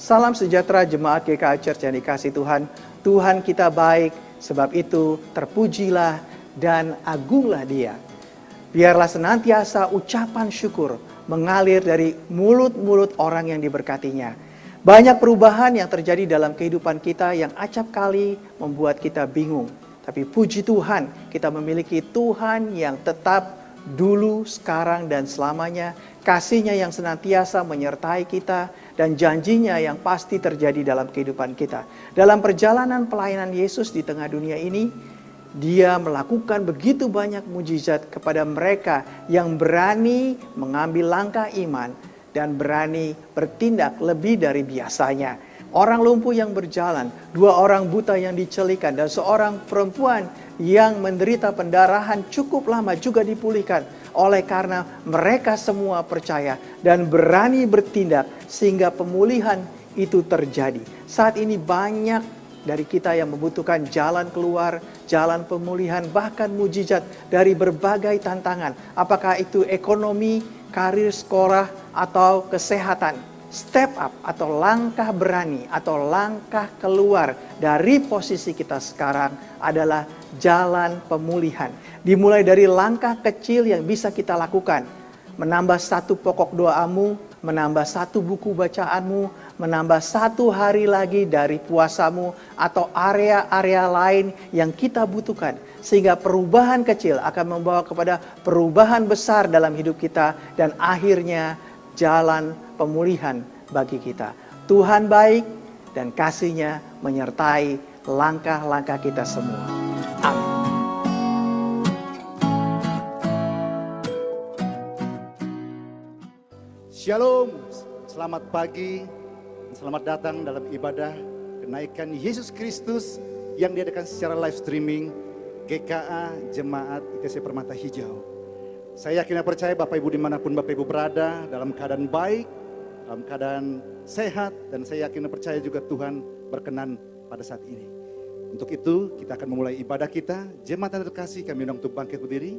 Salam sejahtera jemaat GKI Church yang dikasihi Tuhan. Tuhan kita baik, sebab itu terpujilah dan agunglah Dia. Biarlah senantiasa ucapan syukur mengalir dari mulut-mulut orang yang diberkatinya. Banyak perubahan yang terjadi dalam kehidupan kita yang acap kali membuat kita bingung. Tapi puji Tuhan, kita memiliki Tuhan yang tetap dulu, sekarang, dan selamanya. Kasih-Nya yang senantiasa menyertai kita dan janji-Nya yang pasti terjadi dalam kehidupan kita. Dalam perjalanan pelayanan Yesus di tengah dunia ini, Dia melakukan begitu banyak mujizat kepada mereka yang berani mengambil langkah iman dan berani bertindak lebih dari biasanya. Orang lumpuh yang berjalan, 2 orang buta yang dicelikan, dan seorang perempuan yang menderita pendarahan cukup lama juga dipulihkan. Oleh karena mereka semua percaya dan berani bertindak sehingga pemulihan itu terjadi. Saat ini banyak dari kita yang membutuhkan jalan keluar, jalan pemulihan, bahkan mujizat dari berbagai tantangan. Apakah itu ekonomi, karir, sekolah, atau kesehatan. Step up atau langkah berani atau langkah keluar dari posisi kita sekarang adalah jalan pemulihan. Dimulai dari langkah kecil yang bisa kita lakukan. Menambah 1 pokok doamu, menambah 1 buku bacaanmu, menambah 1 hari lagi dari puasamu, atau area-area lain yang kita butuhkan. Sehingga perubahan kecil akan membawa kepada perubahan besar dalam hidup kita dan akhirnya jalan pemulihan bagi kita. Tuhan baik dan kasih-Nya menyertai langkah-langkah kita semua. Amin. Shalom, selamat pagi, selamat datang dalam ibadah kenaikan Yesus Kristus yang diadakan secara live streaming GKA Jemaat ITC Permata Hijau. Saya yakin dan percaya Bapak Ibu dimanapun Bapak Ibu berada dalam keadaan baik, dalam keadaan sehat, dan saya yakin dan percaya juga Tuhan berkenan pada saat ini. Untuk itu kita akan memulai ibadah kita. Jemaat yang terkasih, kami undang untuk bangkit berdiri.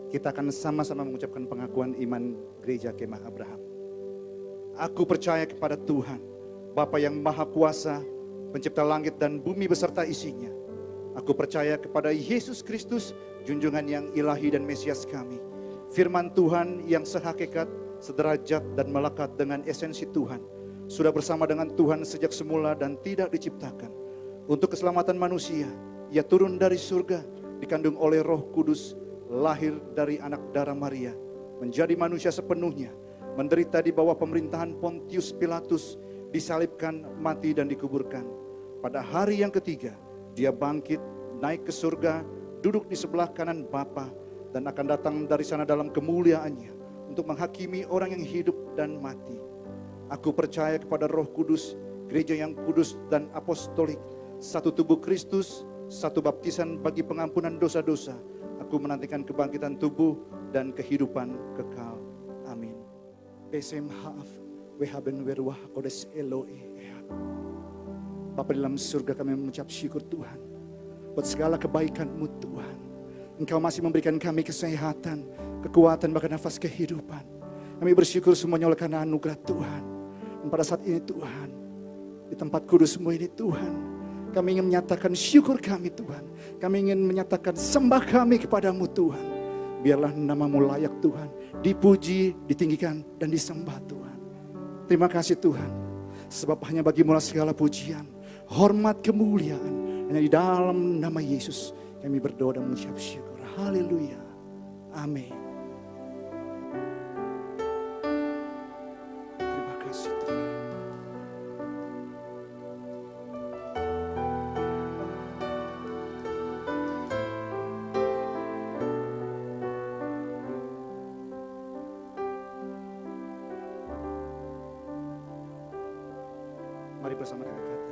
Kita akan sama-sama mengucapkan pengakuan iman Gereja Kemah Abraham. Aku percaya kepada Tuhan, Bapa yang Maha Kuasa, Pencipta langit dan bumi beserta isinya. Aku percaya kepada Yesus Kristus, junjungan yang ilahi dan Mesias kami. Firman Tuhan yang sehakikat, sederajat dan melekat dengan esensi Tuhan. Sudah bersama dengan Tuhan sejak semula dan tidak diciptakan. Untuk keselamatan manusia, Ia turun dari surga, dikandung oleh Roh Kudus, lahir dari anak darah Maria, menjadi manusia sepenuhnya, menderita di bawah pemerintahan Pontius Pilatus, disalibkan, mati dan dikuburkan. Pada hari yang ketiga, Dia bangkit, naik ke surga, duduk di sebelah kanan Bapa, dan akan datang dari sana dalam kemuliaannya untuk menghakimi orang yang hidup dan mati. Aku percaya kepada Roh Kudus, gereja yang kudus dan apostolik, satu tubuh Kristus, satu baptisan bagi pengampunan dosa-dosa. Aku menantikan kebangkitan tubuh dan kehidupan kekal. Amin. Besem haaf, wehaben werwah kodes Eloe. Bapa dalam surga, kami mengucap syukur Tuhan buat segala kebaikan-Mu Tuhan. Engkau masih memberikan kami kesehatan, kekuatan, bahkan nafas kehidupan. Kami bersyukur semuanya oleh karena anugerah Tuhan. Dan pada saat ini Tuhan, di tempat kudus-Mu ini Tuhan, kami ingin menyatakan syukur kami Tuhan. Kami ingin menyatakan sembah kami kepadamu Tuhan. Biarlah nama-Mu layak Tuhan, dipuji, ditinggikan, dan disembah Tuhan. Terima kasih Tuhan, sebab hanya bagi-Mu segala pujian, hormat, kemuliaan. Hanya di dalam nama Yesus kami berdoa dan mengucap syukur. Haleluya. Amin. Terima kasih Tuhan. Mari bersama kita katakan.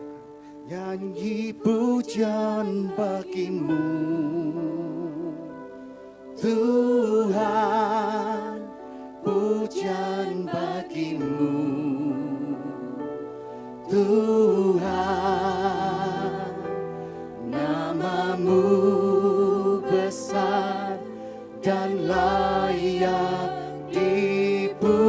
Nyanyi pujian bagi-Mu Tuhan, pujian bagi-Mu Tuhan. Nama-Mu besar dan layak dipuji.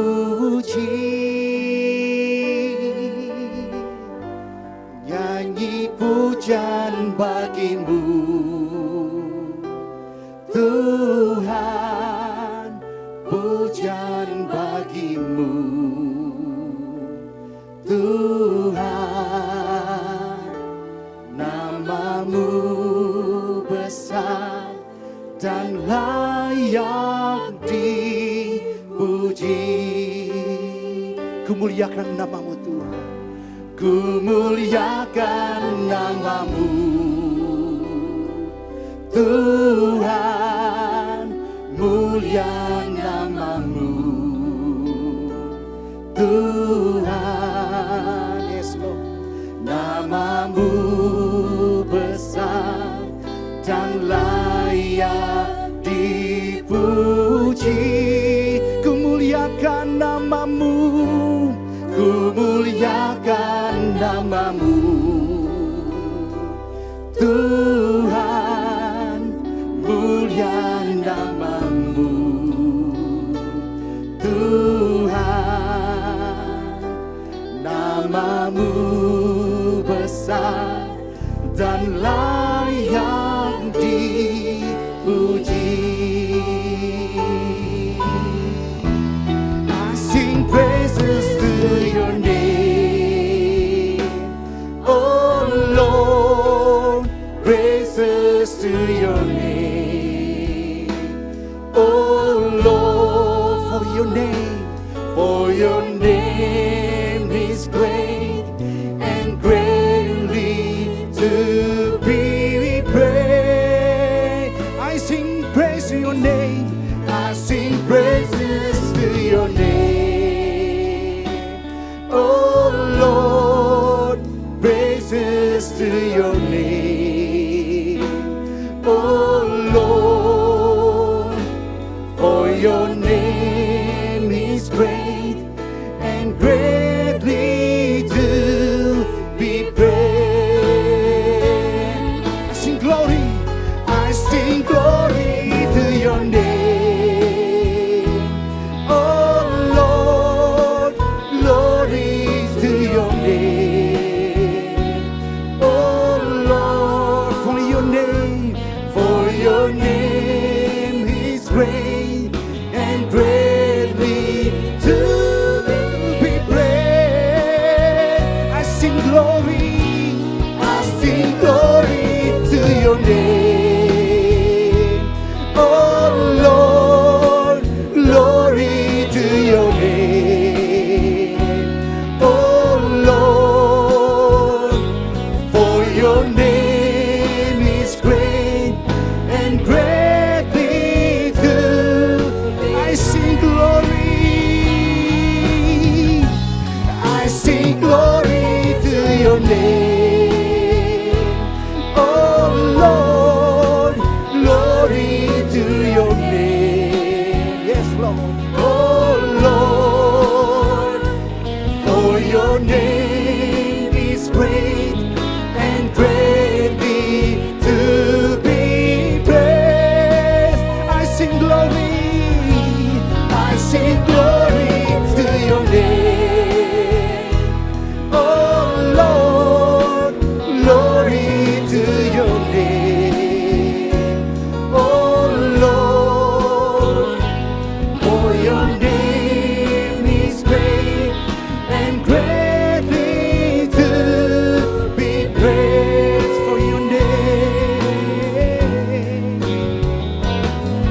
layak dipuji. Kumuliakan namamu Tuhan, kumuliakan namamu Tuhan, mulia namamu Tuhan. Yes Lord. Namamu besar dan layak dipuji. Kumuliakan namamu, kumuliakan namamu Tuhan, mulia namamu Tuhan. Namamu besar dan layak dipuji. I sing praises to your name, oh Lord, praises to your name, oh Lord, for your name is great and greatly to be praised. I sing praise to your name, I sing praises to your name, oh Lord, praises to your name, oh Lord, for your name is great and greatly to be praised. I sing glory to your name, oh Lord, glory to your name, oh Lord, for your name is great and greatly to be praised. I sing glory to your name, oh Lord, glory to your name, oh Lord, for your name is great and greatly to. I sing glory to your name, oh Lord, glory to your name. Yes Lord, oh Lord, for your name is great and greatly to be praised. I sing glory to your name, oh Lord, glory to your name, oh Lord, for your name is great and greatly to be praised. For your name,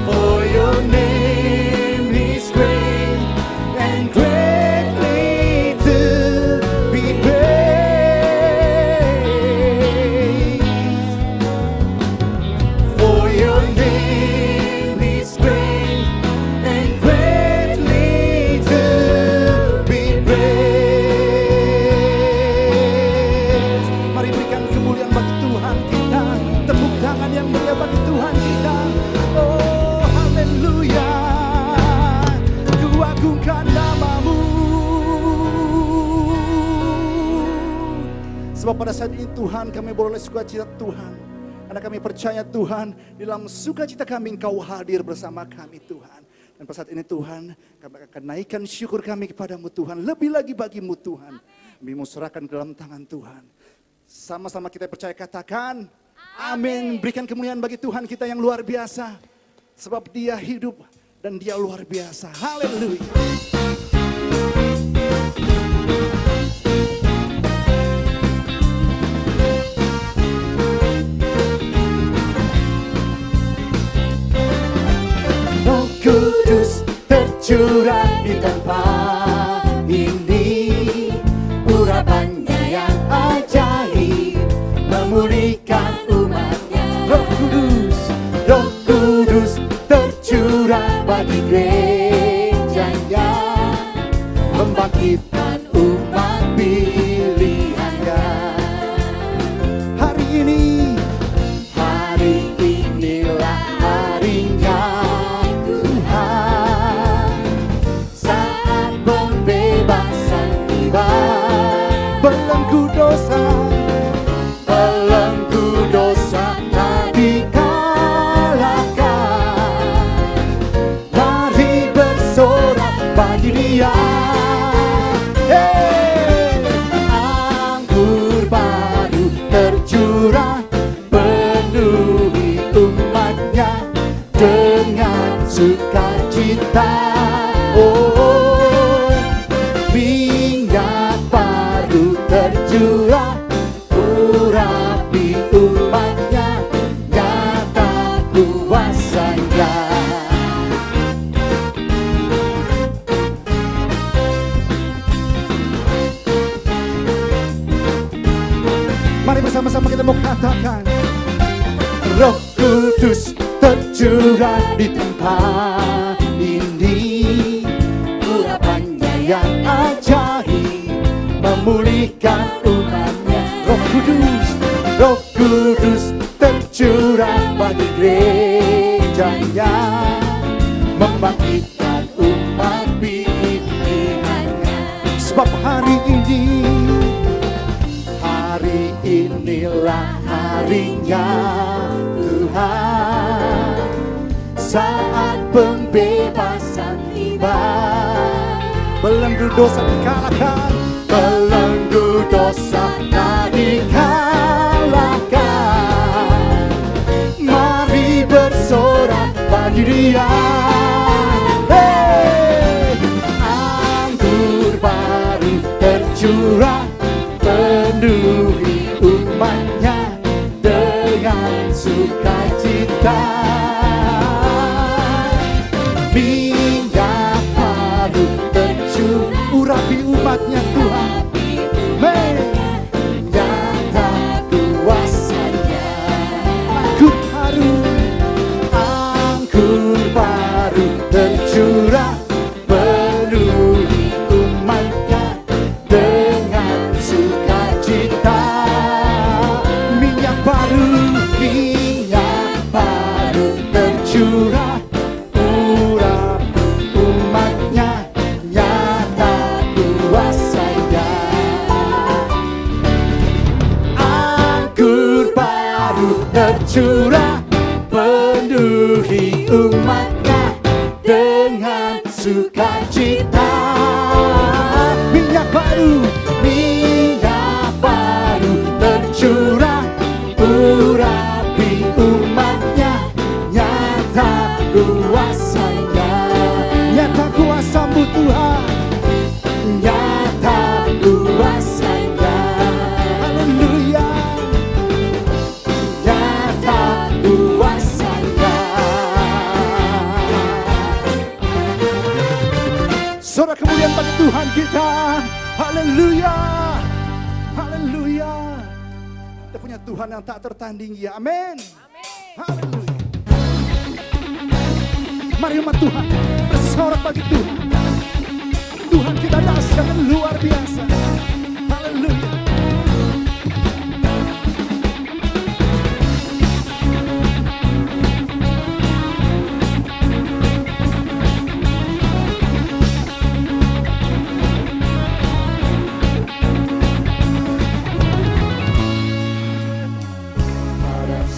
for your name is great and greatly to be praised. For your name is great and greatly to be praised. Mari berikan kemuliaan bagi Tuhan kita, tepuk tangan yang mulia bagi Tuhan kita. Oh haleluya, kuagungkan namamu. Sebab pada saat ini Tuhan, kami beroleh sukacita Tuhan, karena kami percaya Tuhan, di dalam sukacita kami Engkau hadir bersama kami Tuhan. Dan pada saat ini Tuhan, kami akan naikkan syukur kami kepadamu Tuhan, lebih lagi bagimu Tuhan. Kami mau serahkan ke dalam tangan Tuhan. Sama-sama kita percaya, katakan amin. Berikan kemuliaan bagi Tuhan kita yang luar biasa, sebab Dia hidup dan Dia luar biasa. Haleluya. Kudus tercurah di tempat ini, urapannya yang ajaib memulihkan umatnya. Roh Kudus tercurah bagi gerejanya, membangkitkan umat pilihannya. Hari inilah harinya Tuhan, saat pembebasan tiba. Belenggu dosa tak dikalahkan. Mari bersorak bagi Dia. Anggur baru tercurah, penuhi umatnya dengan sukacita. Oh, minyak baru tercurah, urapi umatnya, nyata kuasanya. Mari bersama-sama kita mau katakan, Roh Kudus tercurah di tempat ini, urapannya yang ajaib memulihkan umatnya. Roh Kudus tercurah bagi gerejanya, membangkitkan umat pilihannya. Sebab hari inilah harinya Tuhan, saat pembebasan tiba. Belenggu dosa dikalahkan, belenggu dosa tak dikalahkan. Mari bersorak bagi Dia. Anggur baru tercurah, penuhi umatnya dengan sukacita. Minyak baru tercurah, urapi umatnya Tuhan, nyata kuasanya. Anggur baru tercurah, penuhi umatnya dengan sukacita. Minyak baru tercurah, urapi umatnya, nyata kuasanya. Anggur baru tercurah, penuhi umatnya dengan sukacita. Minyak baru tercurah, urapi umatnya, nyata kuasanya. Nyata kuasamu Tuhan, nyata kuasanya. Haleluya, nyata kuasanya. Sorak kemuliaan bagi Tuhan kita. Haleluya, haleluya. Kita punya Tuhan yang tak tertandingi. Amin. Haleluya. Mari umat Tuhan bersorak bagi Tuhan. Tuhan kita dahsyat dan luar biasa. Haleluya.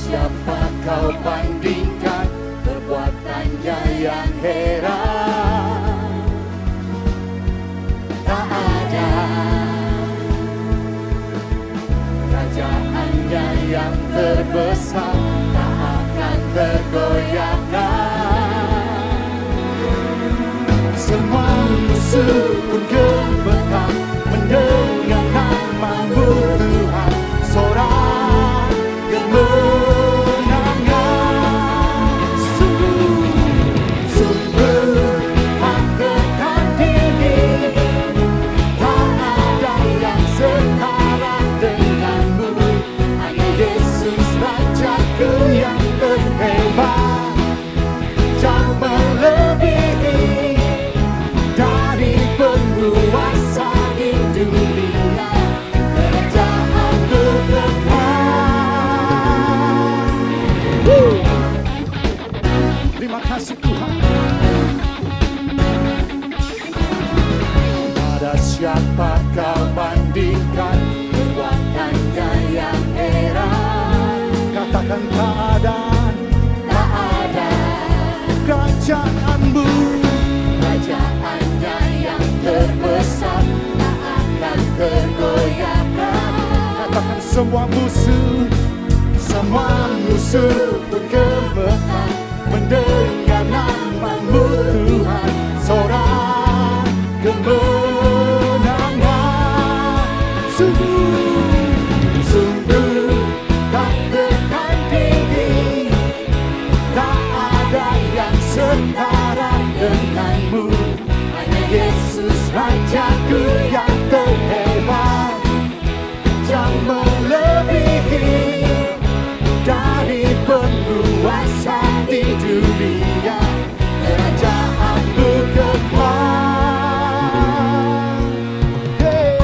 Siapa kau bandingkan perbuatannya yang heran? Tak ada. Kerajaannya yang terbesar tak akan tergoyahkan. Semua musuh pun gemetar mendengar namamu Tuhan. Sorak kemenangan, sungguh siapa kau bandingkan kekuatannya yang heran. Katakan tak ada kerajaanmu, kerajaannya yang terbesar tak akan tergoyahkan. Katakan semua musuh bergemetar mendengar namamu Tuhan, sorak kemenangan. Sungguh tak tertandingi, tak ada yang setara denganmu. Hanya Yesus Rajaku yang terhebat, yang melebihi dari penguasa di dunia. Kerajaanmu kekal. Hey.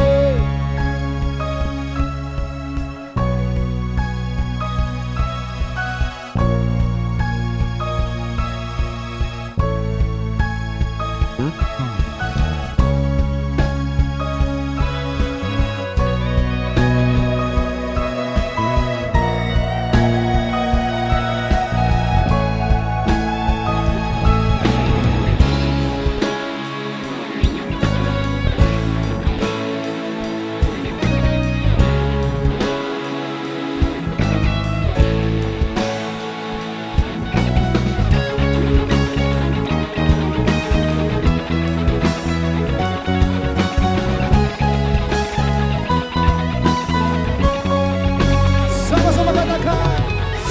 Sama-sama katakan,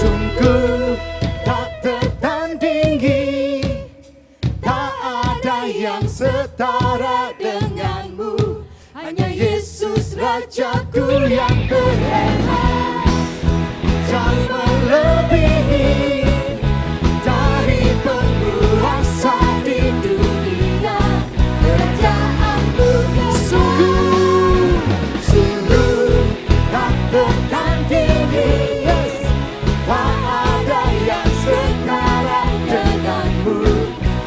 sungguh tak tertandingi, tak ada yang setara denganmu. Hanya Yesus Rajaku yang terhebat, yang melebihi dari penguasa di dunia. Kerajaanmu sungguh tak tertandingi, yes. Tak ada yang setara denganmu.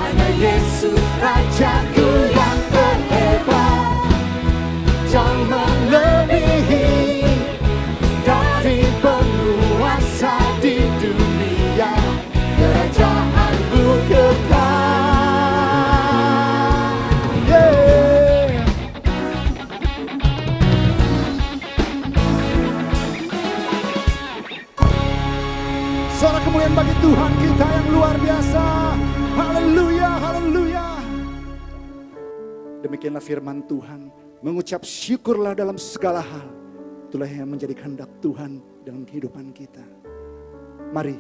Hanya Yesus Rajaku yang terhebat, yang melebihi dari penguasa di dunia. Kerajaanmu kekal. Yeah. Suara kemuliaan bagi Tuhan kita yang luar biasa. Haleluya, haleluya. Demikianlah firman Tuhan. Mengucap syukurlah dalam segala hal. Itulah yang menjadi kehendak Tuhan dalam kehidupan kita. Mari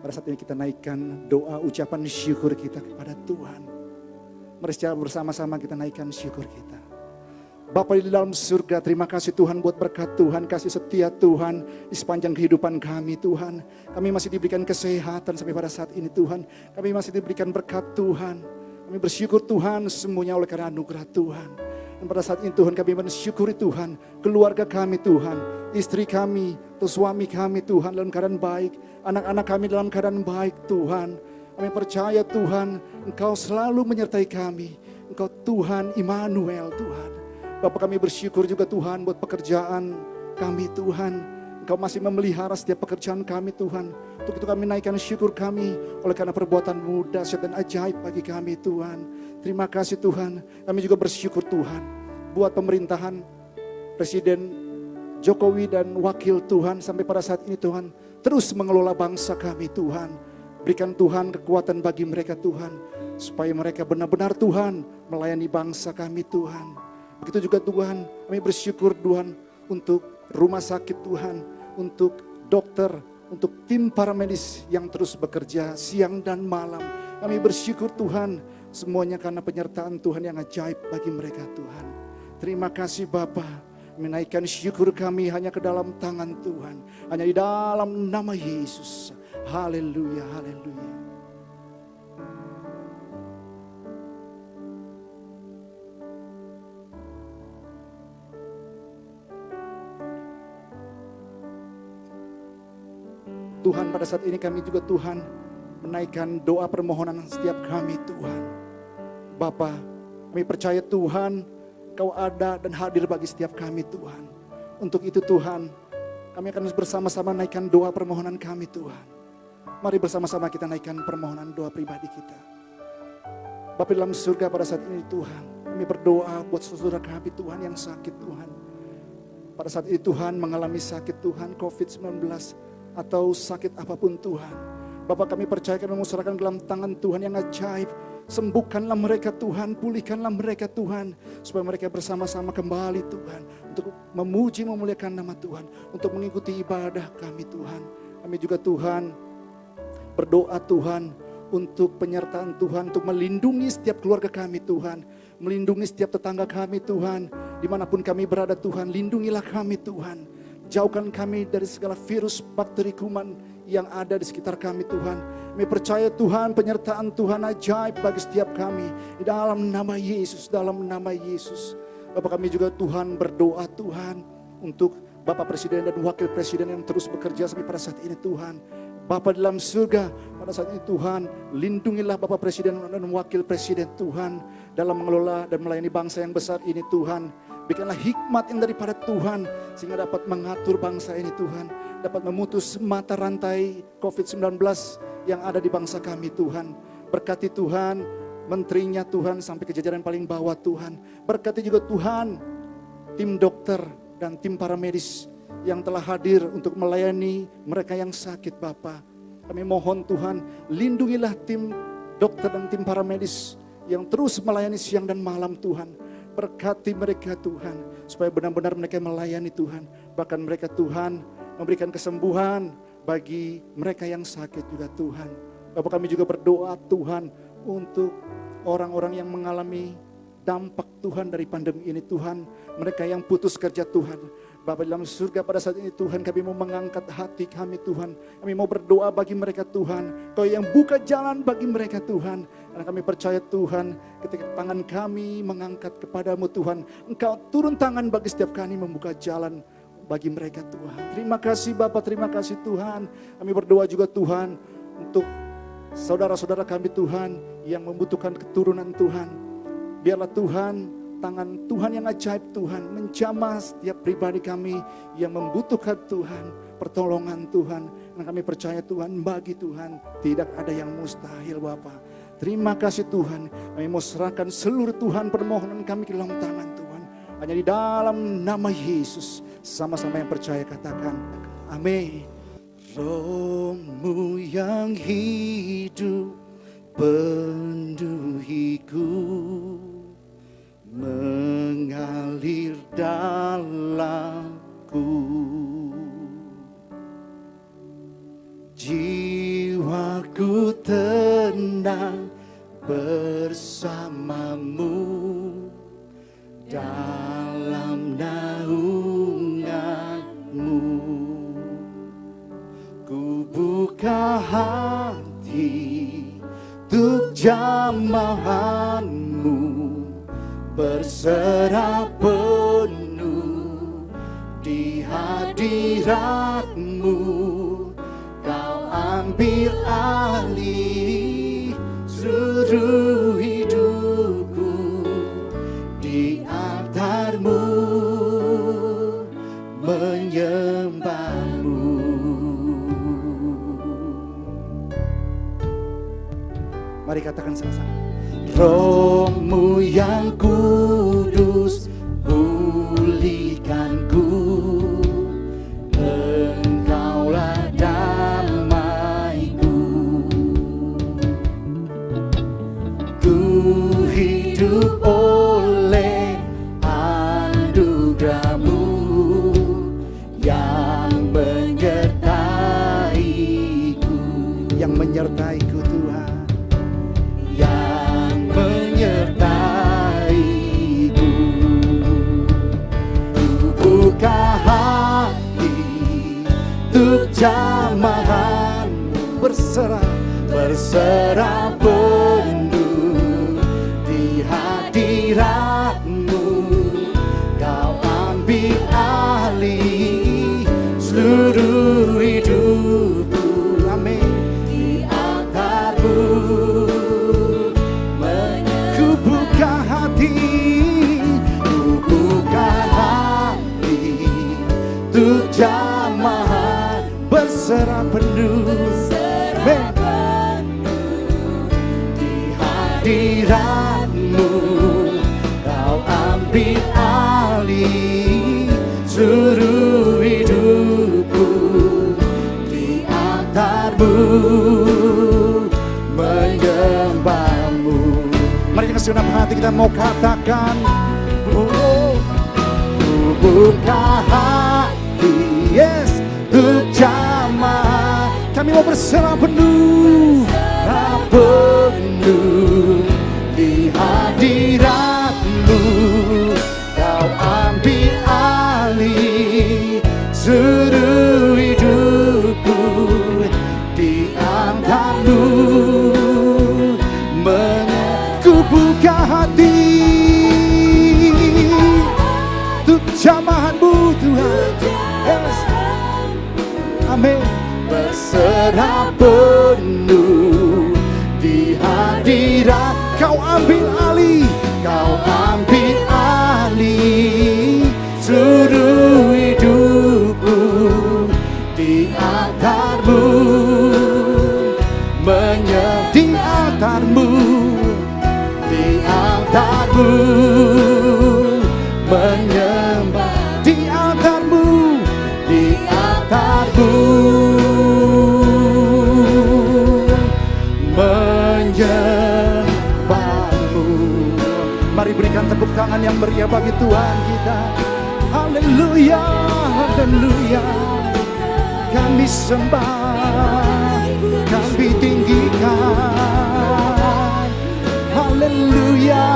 pada saat ini kita naikkan doa ucapan syukur kita kepada Tuhan. Mari secara bersama-sama kita naikkan syukur kita. Bapa di dalam surga, terima kasih Tuhan buat berkat Tuhan, kasih setia Tuhan di sepanjang kehidupan kami Tuhan. Kami masih diberikan kesehatan sampai pada saat ini Tuhan. Kami masih diberikan berkat Tuhan. Kami bersyukur Tuhan semuanya oleh karena anugerah Tuhan. Dan pada saat ini Tuhan kami mensyukuri Tuhan, keluarga kami Tuhan, istri kami, atau suami kami Tuhan dalam keadaan baik. Anak-anak kami dalam keadaan baik Tuhan. Kami percaya Tuhan, Engkau selalu menyertai kami. Engkau Tuhan Immanuel Tuhan. Bapak kami bersyukur juga Tuhan buat pekerjaan kami Tuhan. Engkau masih memelihara setiap pekerjaan kami Tuhan. Untuk itu kami naikkan syukur kami oleh karena perbuatan-Mu dahsyat dan ajaib bagi kami Tuhan. Terima kasih Tuhan. Kami juga bersyukur Tuhan buat pemerintahan Presiden Jokowi dan wakil Tuhan sampai pada saat ini Tuhan. Terus mengelola bangsa kami Tuhan. Berikan Tuhan kekuatan bagi mereka Tuhan. Supaya mereka benar-benar Tuhan melayani bangsa kami Tuhan. Begitu juga Tuhan, kami bersyukur Tuhan untuk rumah sakit Tuhan, untuk dokter, untuk tim paramedis yang terus bekerja siang dan malam. Kami bersyukur Tuhan, semuanya karena penyertaan Tuhan yang ajaib bagi mereka Tuhan. Terima kasih Bapa, menaikkan syukur kami hanya ke dalam tangan Tuhan, hanya di dalam nama Yesus. Haleluya, haleluya. Tuhan, pada saat ini kami juga Tuhan menaikkan doa permohonan setiap kami Tuhan. Bapa, kami percaya Tuhan, Engkau ada dan hadir bagi setiap kami Tuhan. Untuk itu Tuhan, kami akan bersama-sama naikkan doa permohonan kami Tuhan. Mari bersama-sama kita naikkan permohonan doa pribadi kita. Bapa dalam surga, pada saat ini Tuhan, kami berdoa buat saudara kami Tuhan yang sakit Tuhan. Pada saat ini Tuhan mengalami sakit Tuhan, COVID-19 atau sakit apapun Tuhan. Bapak, kami percaya kami mengusahakan dalam tangan Tuhan yang ajaib. Sembuhkanlah mereka Tuhan, pulihkanlah mereka Tuhan, supaya mereka bersama-sama kembali Tuhan, untuk memuji memuliakan nama Tuhan, untuk mengikuti ibadah kami Tuhan. Kami juga Tuhan berdoa Tuhan untuk penyertaan Tuhan, untuk melindungi setiap keluarga kami Tuhan, melindungi setiap tetangga kami Tuhan, dimanapun kami berada Tuhan, lindungilah kami Tuhan. Jauhkan kami dari segala virus, bakteri, kuman yang ada di sekitar kami Tuhan. Kami percaya Tuhan, penyertaan Tuhan ajaib bagi setiap kami. Di dalam nama Yesus, dalam nama Yesus. Bapak, kami juga Tuhan berdoa Tuhan untuk Bapak Presiden dan Wakil Presiden yang terus bekerja sampai pada saat ini Tuhan. Bapak dalam surga, pada saat ini Tuhan, lindungilah Bapak Presiden dan Wakil Presiden Tuhan dalam mengelola dan melayani bangsa yang besar ini Tuhan. Berikanlah hikmat yang daripada Tuhan, sehingga dapat mengatur bangsa ini Tuhan, dapat memutus mata rantai COVID-19 yang ada di bangsa kami Tuhan. Berkati Tuhan, menterinya Tuhan sampai ke jajaran paling bawah Tuhan. Berkati juga Tuhan, tim dokter dan tim paramedis yang telah hadir untuk melayani mereka yang sakit Bapa. Kami mohon Tuhan, lindungilah tim dokter dan tim paramedis yang terus melayani siang dan malam Tuhan. Berkati mereka Tuhan, supaya benar-benar mereka melayani Tuhan. Bahkan mereka Tuhan memberikan kesembuhan bagi mereka yang sakit juga Tuhan. Bapak, kami juga berdoa Tuhan untuk orang-orang yang mengalami dampak Tuhan dari pandemi ini Tuhan. Mereka yang putus kerja Tuhan. Bapa dalam surga, pada saat ini Tuhan, kami mau mengangkat hati kami Tuhan. Kami mau berdoa bagi mereka Tuhan. Kau yang buka jalan bagi mereka Tuhan. Karena kami percaya Tuhan, ketika tangan kami mengangkat kepadamu Tuhan, Engkau turun tangan bagi setiap kami membuka jalan bagi mereka Tuhan. Terima kasih Bapa, terima kasih Tuhan. Kami berdoa juga Tuhan untuk saudara-saudara kami Tuhan yang membutuhkan keturunan Tuhan. Biarlah Tuhan, tangan Tuhan yang ajaib Tuhan menjamah setiap pribadi kami yang membutuhkan Tuhan, pertolongan Tuhan. Dan kami percaya Tuhan, bagi Tuhan tidak ada yang mustahil Bapa. Terima kasih Tuhan, kami mau serahkan seluruh Tuhan permohonan kami ke dalam tangan Tuhan. Hanya di dalam nama Yesus, sama-sama yang percaya katakan amin. Roh-Mu yang hidup penuhiku, mengalir dalamku. Jiwaku tenang bersamamu dalam naunganmu. Ku buka hati untuk jamahanmu, berserah penuh di hadiratmu. Kau ambil alih seluruh hidupku, di altar-Mu menyembah-Mu. Mari katakan sama-sama. Roh-Mu yang kudus pulihkanku, Engkaulah damaiku. Ku hidup oleh anugerah-Mu yang menyertaiku. Yang menyertaiku Tuhan, yang menyertaiku. Ku buka hati untuk jamahan-Mu, berserah penuh di hadirat-Mu. Kau ambil alih seluruh hidupku. Amin. Di altar-Mu ku buka hati, ku jamaah berserah penuh di hadirat-Mu. Kau ambil alih seluruh hidupku, di altar-Mu menyembah-Mu. Mari dengan segenap hati kita mau katakan, oh, buka hati, yes, untuk jamaah. Kami mau berserah penuh, di hadirat-Mu. Kau ambil alih seluruh hidupku, di altar-Mu ku buka hati untuk jamahan-Mu Tuhan. Yes. Amin. Berserah penuh di hadirat. Kau ambil alih, Kau ambil alih seluruh hidupku, di altar-Mu di altar-Mu, di altar-Mu menyembah, di altar-Mu, di altar-Mu menyembah-Mu. Mari berikan tepuk tangan yang meriah bagi Tuhan kita. Haleluya, haleluya. Kami sembah, kami tinggikan. Haleluya.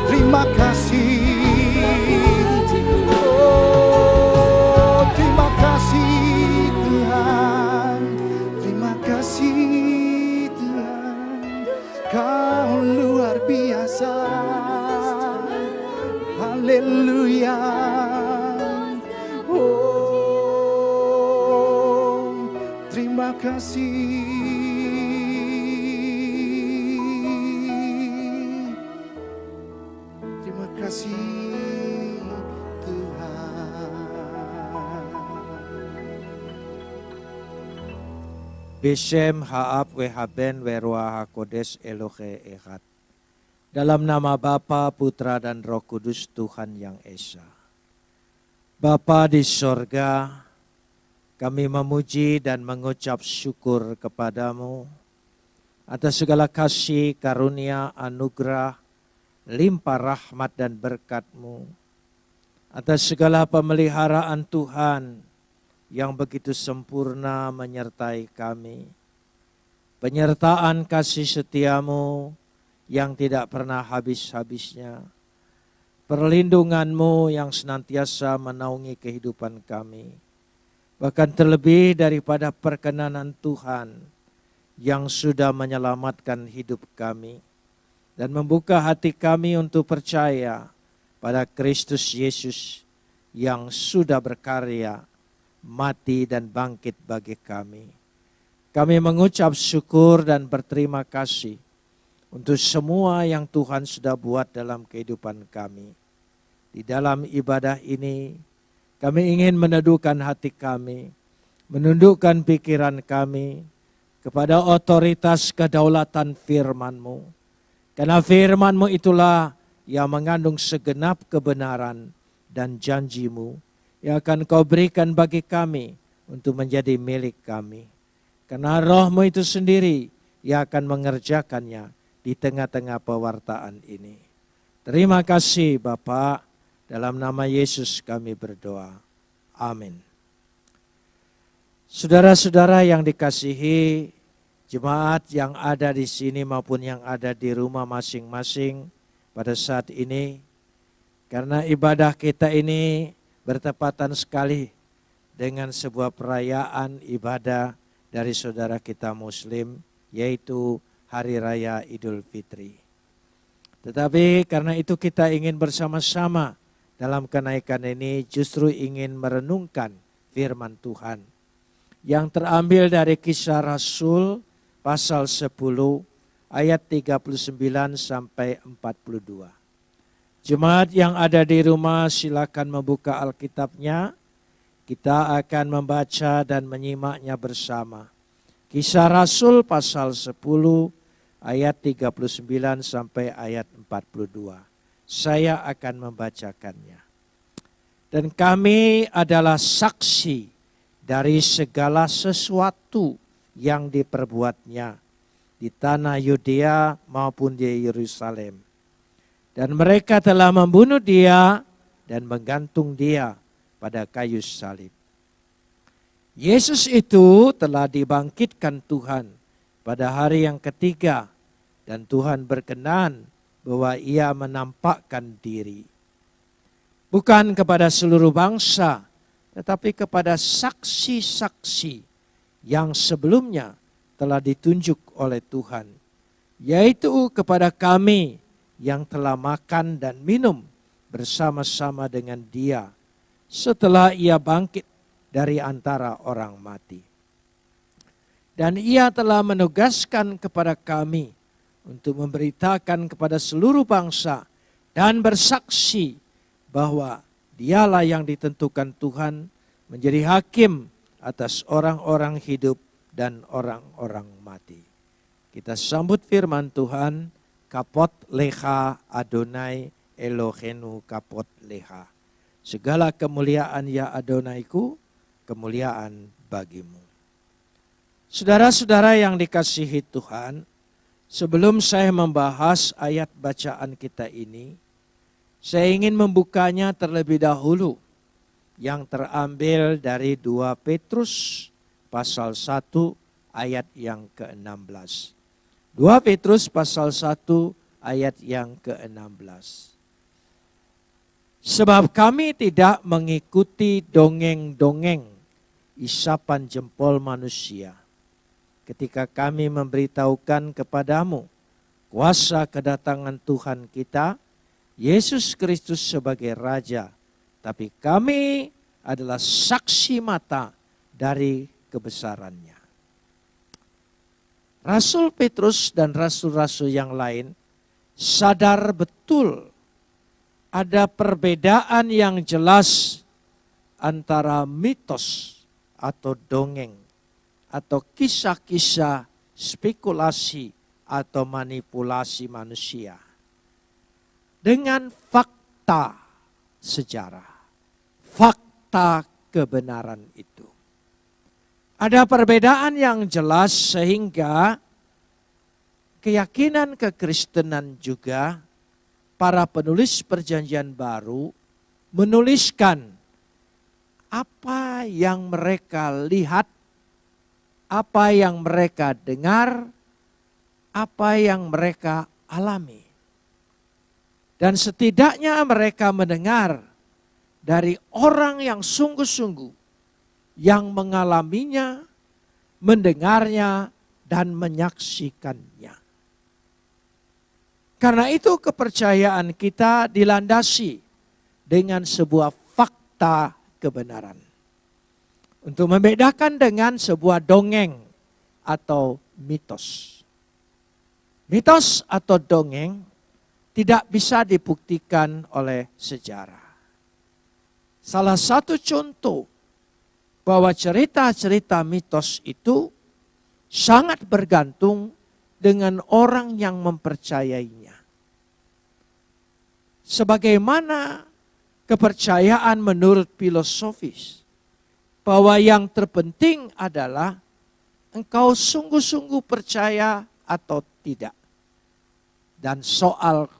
Terima kasih. Oh, terima kasih Tuhan. Terima kasih Tuhan. Kau luar biasa. Haleluya. Oh, terima kasih. Terima kasih Tuhan. Beshem Ha'ab Wehaben Weruah HaKodesh Elohe Echad. Dalam nama Bapa, Putra, dan Roh Kudus Tuhan yang Esa. Bapa di sorga, kami memuji dan mengucap syukur kepadamu atas segala kasih, karunia, anugerah, limpah rahmat dan berkat-Mu, atas segala pemeliharaan Tuhan yang begitu sempurna menyertai kami. Penyertaan kasih setia-Mu yang tidak pernah habis-habisnya. Perlindungan-Mu yang senantiasa menaungi kehidupan kami. Bahkan terlebih daripada perkenanan Tuhan yang sudah menyelamatkan hidup kami. Dan membuka hati kami untuk percaya pada Kristus Yesus yang sudah berkarya, mati dan bangkit bagi kami. Kami mengucap syukur dan berterima kasih untuk semua yang Tuhan sudah buat dalam kehidupan kami. Di dalam ibadah ini, kami ingin meneduhkan hati kami, menundukkan pikiran kami kepada otoritas kedaulatan firman-Mu. Karena firman-Mu itulah yang mengandung segenap kebenaran dan janji-Mu yang akan Kau berikan bagi kami untuk menjadi milik kami. Karena Roh-Mu itu sendiri yang akan mengerjakannya di tengah-tengah pewartaan ini. Terima kasih Bapa, dalam nama Yesus kami berdoa. Amin. Saudara-saudara yang dikasihi, jemaat yang ada di sini maupun yang ada di rumah masing-masing pada saat ini, karena ibadah kita ini bertepatan sekali dengan sebuah perayaan ibadah dari saudara kita Muslim, yaitu Hari Raya Idul Fitri. Tetapi karena itu kita ingin bersama-sama dalam kenaikan ini justru ingin merenungkan firman Tuhan yang terambil dari Kisah Rasul pasal 10 ayat 39 sampai 42. Jemaat yang ada di rumah silakan membuka Alkitabnya. Kita akan membaca dan menyimaknya bersama. Kisah Rasul pasal 10 ayat 39 sampai ayat 42. Saya akan membacakannya. Dan kami adalah saksi dari segala sesuatu yang diperbuatnya di tanah Yudea maupun di Yerusalem. Dan mereka telah membunuh dia dan menggantung dia pada kayu salib. Yesus itu telah dibangkitkan Tuhan pada hari yang ketiga, dan Tuhan berkenan bahwa ia menampakkan diri. Bukan kepada seluruh bangsa, tetapi kepada saksi-saksi yang sebelumnya telah ditunjuk oleh Tuhan, yaitu kepada kami yang telah makan dan minum bersama-sama dengan dia setelah ia bangkit dari antara orang mati. Dan ia telah menugaskan kepada kami untuk memberitakan kepada seluruh bangsa dan bersaksi bahwa dialah yang ditentukan Tuhan menjadi hakim atas orang-orang hidup dan orang-orang mati. Kita sambut firman Tuhan, kapot leha Adonai Elohenu kapot leha. Segala kemuliaan ya Adonaiku, kemuliaan bagimu. Saudara-saudara yang dikasihi Tuhan, sebelum saya membahas ayat bacaan kita ini, saya ingin membukanya terlebih dahulu yang terambil dari 2 Petrus pasal 1 ayat yang ke-16. 2 Petrus pasal 1 ayat yang ke-16. Sebab kami tidak mengikuti dongeng-dongeng isapan jempol manusia ketika kami memberitahukan kepadamu kuasa kedatangan Tuhan kita, Yesus Kristus sebagai Raja. Tapi kami adalah saksi mata dari kebesarannya. Rasul Petrus dan rasul-rasul yang lain sadar betul ada perbedaan yang jelas antara mitos atau dongeng atau kisah-kisah spekulasi atau manipulasi manusia dengan fakta sejarah, fakta kebenaran itu. Ada perbedaan yang jelas sehingga keyakinan kekristenan juga para penulis perjanjian baru menuliskan apa yang mereka lihat, apa yang mereka dengar, apa yang mereka alami. Dan setidaknya mereka mendengar dari orang yang sungguh-sungguh yang mengalaminya, mendengarnya, dan menyaksikannya. Karena itu kepercayaan kita dilandasi dengan sebuah fakta kebenaran. Untuk membedakan dengan sebuah dongeng atau mitos. Mitos atau dongeng tidak bisa dibuktikan oleh sejarah. Salah satu contoh bahwa cerita-cerita mitos itu sangat bergantung dengan orang yang mempercayainya. Sebagaimana kepercayaan menurut filosofis bahwa yang terpenting adalah engkau sungguh-sungguh percaya atau tidak. Dan soal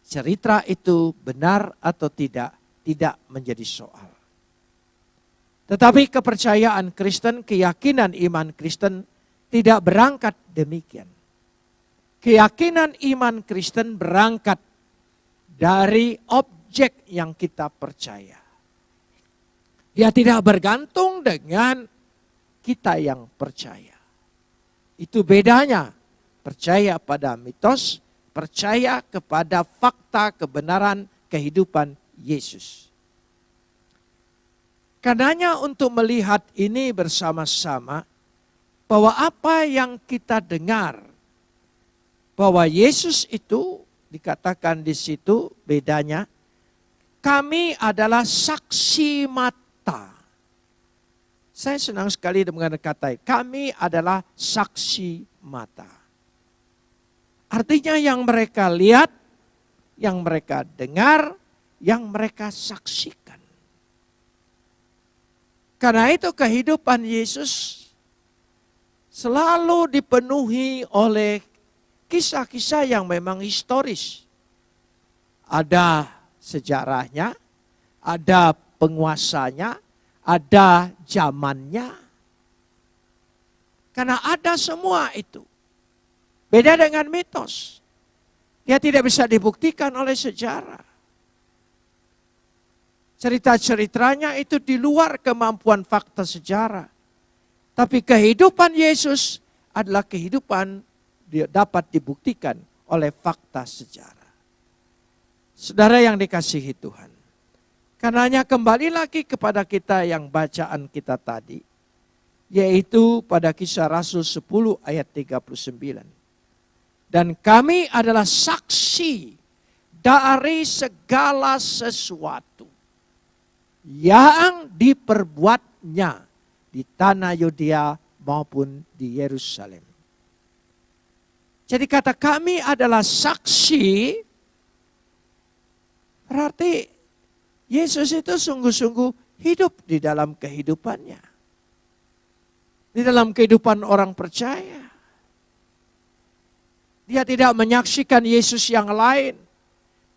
cerita itu benar atau tidak menjadi soal. Tetapi kepercayaan Kristen, keyakinan iman Kristen tidak berangkat demikian. Keyakinan iman Kristen berangkat dari objek yang kita percaya. Dia tidak bergantung dengan kita yang percaya. Itu bedanya percaya pada mitos, percaya kepada fakta kebenaran kehidupan Yesus. Karenanya untuk melihat ini bersama-sama bahwa apa yang kita dengar bahwa Yesus itu dikatakan di situ bedanya, kami adalah saksi mata. Saya senang sekali dengan kata kami adalah saksi mata. Artinya yang mereka lihat, yang mereka dengar, yang mereka saksikan. Karena itu kehidupan Yesus selalu dipenuhi oleh kisah-kisah yang memang historis. Ada sejarahnya, ada penguasanya, ada zamannya. Karena ada semua itu. Beda dengan mitos. Dia tidak bisa dibuktikan oleh sejarah. Cerita-ceritanya itu di luar kemampuan fakta sejarah. Tapi kehidupan Yesus adalah kehidupan dapat dibuktikan oleh fakta sejarah. Saudara yang dikasihi Tuhan. Karenanya kembali lagi kepada kita yang bacaan kita tadi. Yaitu pada Kisah Rasul 10 ayat 39. Dan kami adalah saksi dari segala sesuatu yang diperbuatnya di tanah Yudea maupun di Yerusalem. Jadi kata kami adalah saksi, berarti Yesus itu sungguh-sungguh hidup di dalam kehidupannya. Di dalam kehidupan orang percaya. Dia tidak menyaksikan Yesus yang lain.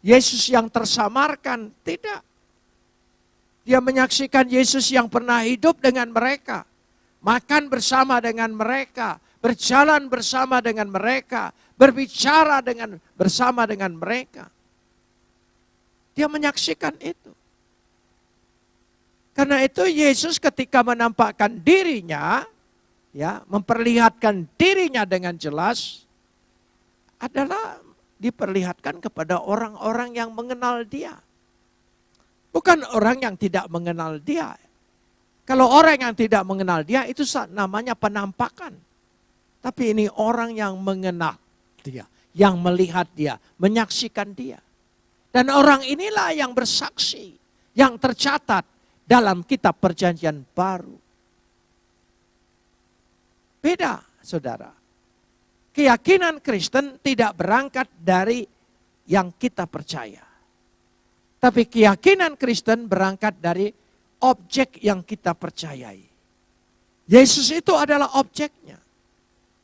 Yesus yang tersamarkan, tidak. Dia menyaksikan Yesus yang pernah hidup dengan mereka. Makan bersama dengan mereka. Berjalan bersama dengan mereka. Berbicara bersama dengan mereka. Dia menyaksikan itu. Karena itu Yesus ketika menampakkan dirinya, ya, memperlihatkan dirinya dengan jelas, adalah diperlihatkan kepada orang-orang yang mengenal dia. Bukan orang yang tidak mengenal dia. Kalau orang yang tidak mengenal dia itu namanya penampakan. Tapi ini orang yang mengenal dia, yang melihat dia, menyaksikan dia. Dan orang inilah yang bersaksi, yang tercatat dalam kitab Perjanjian Baru. Beda, saudara. Keyakinan Kristen tidak berangkat dari yang kita percaya. Tapi keyakinan Kristen berangkat dari objek yang kita percayai. Yesus itu adalah objeknya.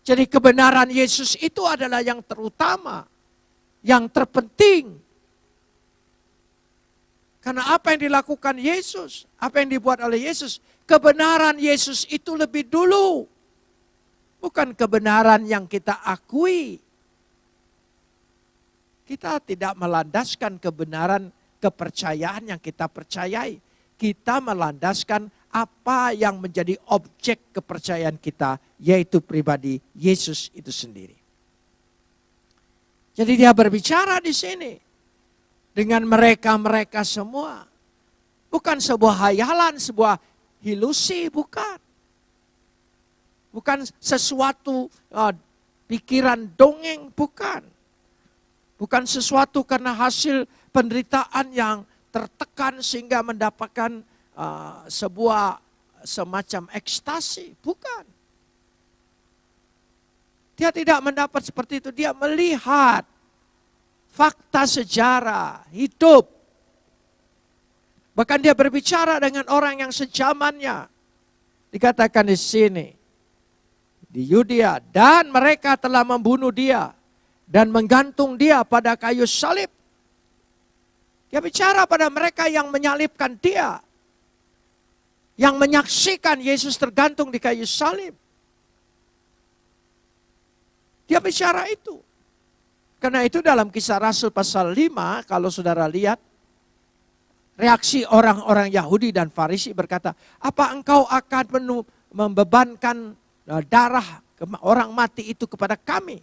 Jadi kebenaran Yesus itu adalah yang terutama, yang terpenting. Karena apa yang dilakukan Yesus, apa yang dibuat oleh Yesus, kebenaran Yesus itu lebih dulu. Bukan kebenaran yang kita akui. Kita tidak melandaskan kebenaran kepercayaan yang kita percayai. Kita melandaskan apa yang menjadi objek kepercayaan kita, yaitu pribadi Yesus itu sendiri. Jadi dia berbicara di sini dengan mereka-mereka semua. Bukan sebuah hayalan, sebuah ilusi, bukan. Bukan sesuatu pikiran dongeng, bukan. Bukan sesuatu karena hasil penderitaan yang tertekan sehingga mendapatkan sebuah semacam ekstasi, bukan. Dia tidak mendapat seperti itu, dia melihat fakta sejarah, hidup. Bahkan dia berbicara dengan orang yang sejamannya. Dikatakan di sini, di Yudea, dan mereka telah membunuh dia dan menggantung dia pada kayu salib. Dia bicara pada mereka yang menyalibkan dia, yang menyaksikan Yesus tergantung di kayu salib. Dia bicara itu. Karena itu dalam Kisah Rasul pasal 5, kalau saudara lihat, reaksi orang-orang Yahudi dan Farisi berkata, apa engkau akan membebankan darah orang mati itu kepada kami?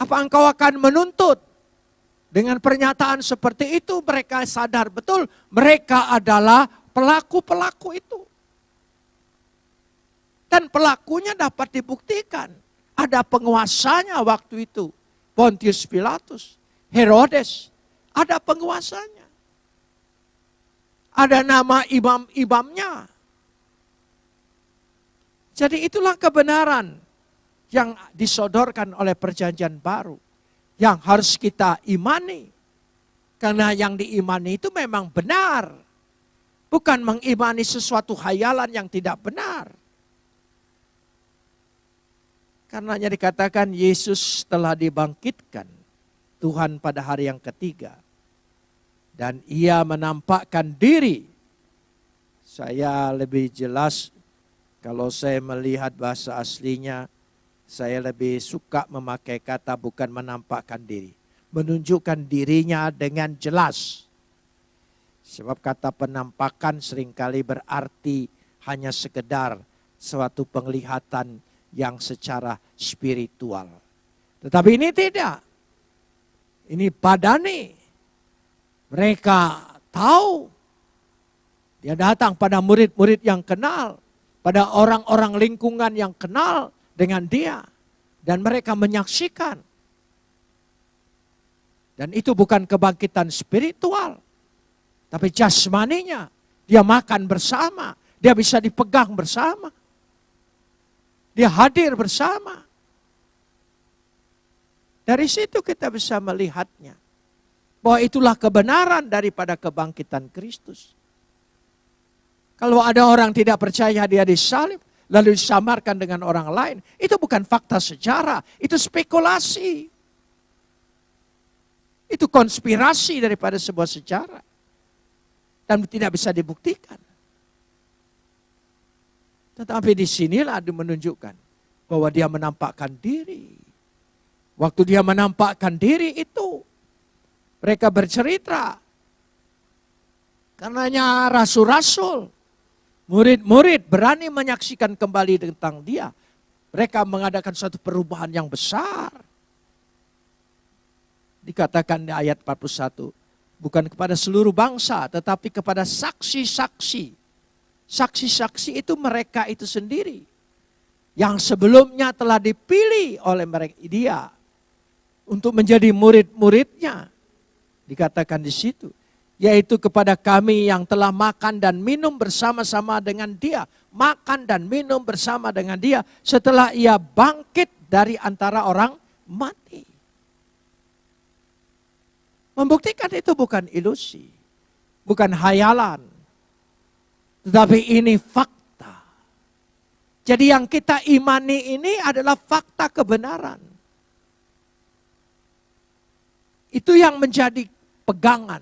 Apa engkau akan menuntut? Dengan pernyataan seperti itu mereka sadar betul mereka adalah pelaku-pelaku itu. Dan pelakunya dapat dibuktikan. Ada penguasanya waktu itu Pontius Pilatus, Herodes, ada penguasanya. Ada nama imam-imamnya. Jadi itulah kebenaran yang disodorkan oleh perjanjian baru. Yang harus kita imani. Karena yang diimani itu memang benar. Bukan mengimani sesuatu khayalan yang tidak benar. Karenanya dikatakan Yesus telah dibangkitkan. Tuhan pada hari yang ketiga. Dan ia menampakkan diri. Saya lebih jelas kalau saya melihat bahasa aslinya, saya lebih suka memakai kata bukan menampakkan diri. Menunjukkan dirinya dengan jelas. Sebab kata penampakan seringkali berarti hanya sekedar suatu penglihatan yang secara spiritual. Tetapi ini tidak. Ini badani. Mereka tahu. Dia datang pada murid-murid yang kenal. Pada orang-orang lingkungan yang kenal dengan dia. Dan mereka menyaksikan. Dan itu bukan kebangkitan spiritual. Tapi jasmaninya. Dia makan bersama. Dia bisa dipegang bersama. Dia hadir bersama. Dari situ kita bisa melihatnya. Bahwa itulah kebenaran daripada kebangkitan Kristus. Kalau ada orang tidak percaya dia disalib, lalu disamarkan dengan orang lain, itu bukan fakta sejarah, itu spekulasi. Itu konspirasi daripada sebuah sejarah. Dan tidak bisa dibuktikan. Tetapi disinilah dia menunjukkan bahwa dia menampakkan diri. Waktu dia menampakkan diri itu, mereka bercerita. Karenanya rasul-rasul, murid-murid berani menyaksikan kembali tentang dia. Mereka mengadakan suatu perubahan yang besar. Dikatakan di ayat 41, bukan kepada seluruh bangsa, tetapi kepada saksi-saksi. Saksi-saksi itu mereka itu sendiri. Yang sebelumnya telah dipilih oleh mereka dia. Untuk menjadi murid-muridnya. Dikatakan di situ. Yaitu kepada kami yang telah makan dan minum bersama-sama dengan dia. Makan dan minum bersama dengan dia. Setelah ia bangkit dari antara orang mati. Membuktikan itu bukan ilusi. Bukan hayalan. Tetapi ini fakta. Jadi yang kita imani ini adalah fakta kebenaran. Itu yang menjadi pegangan.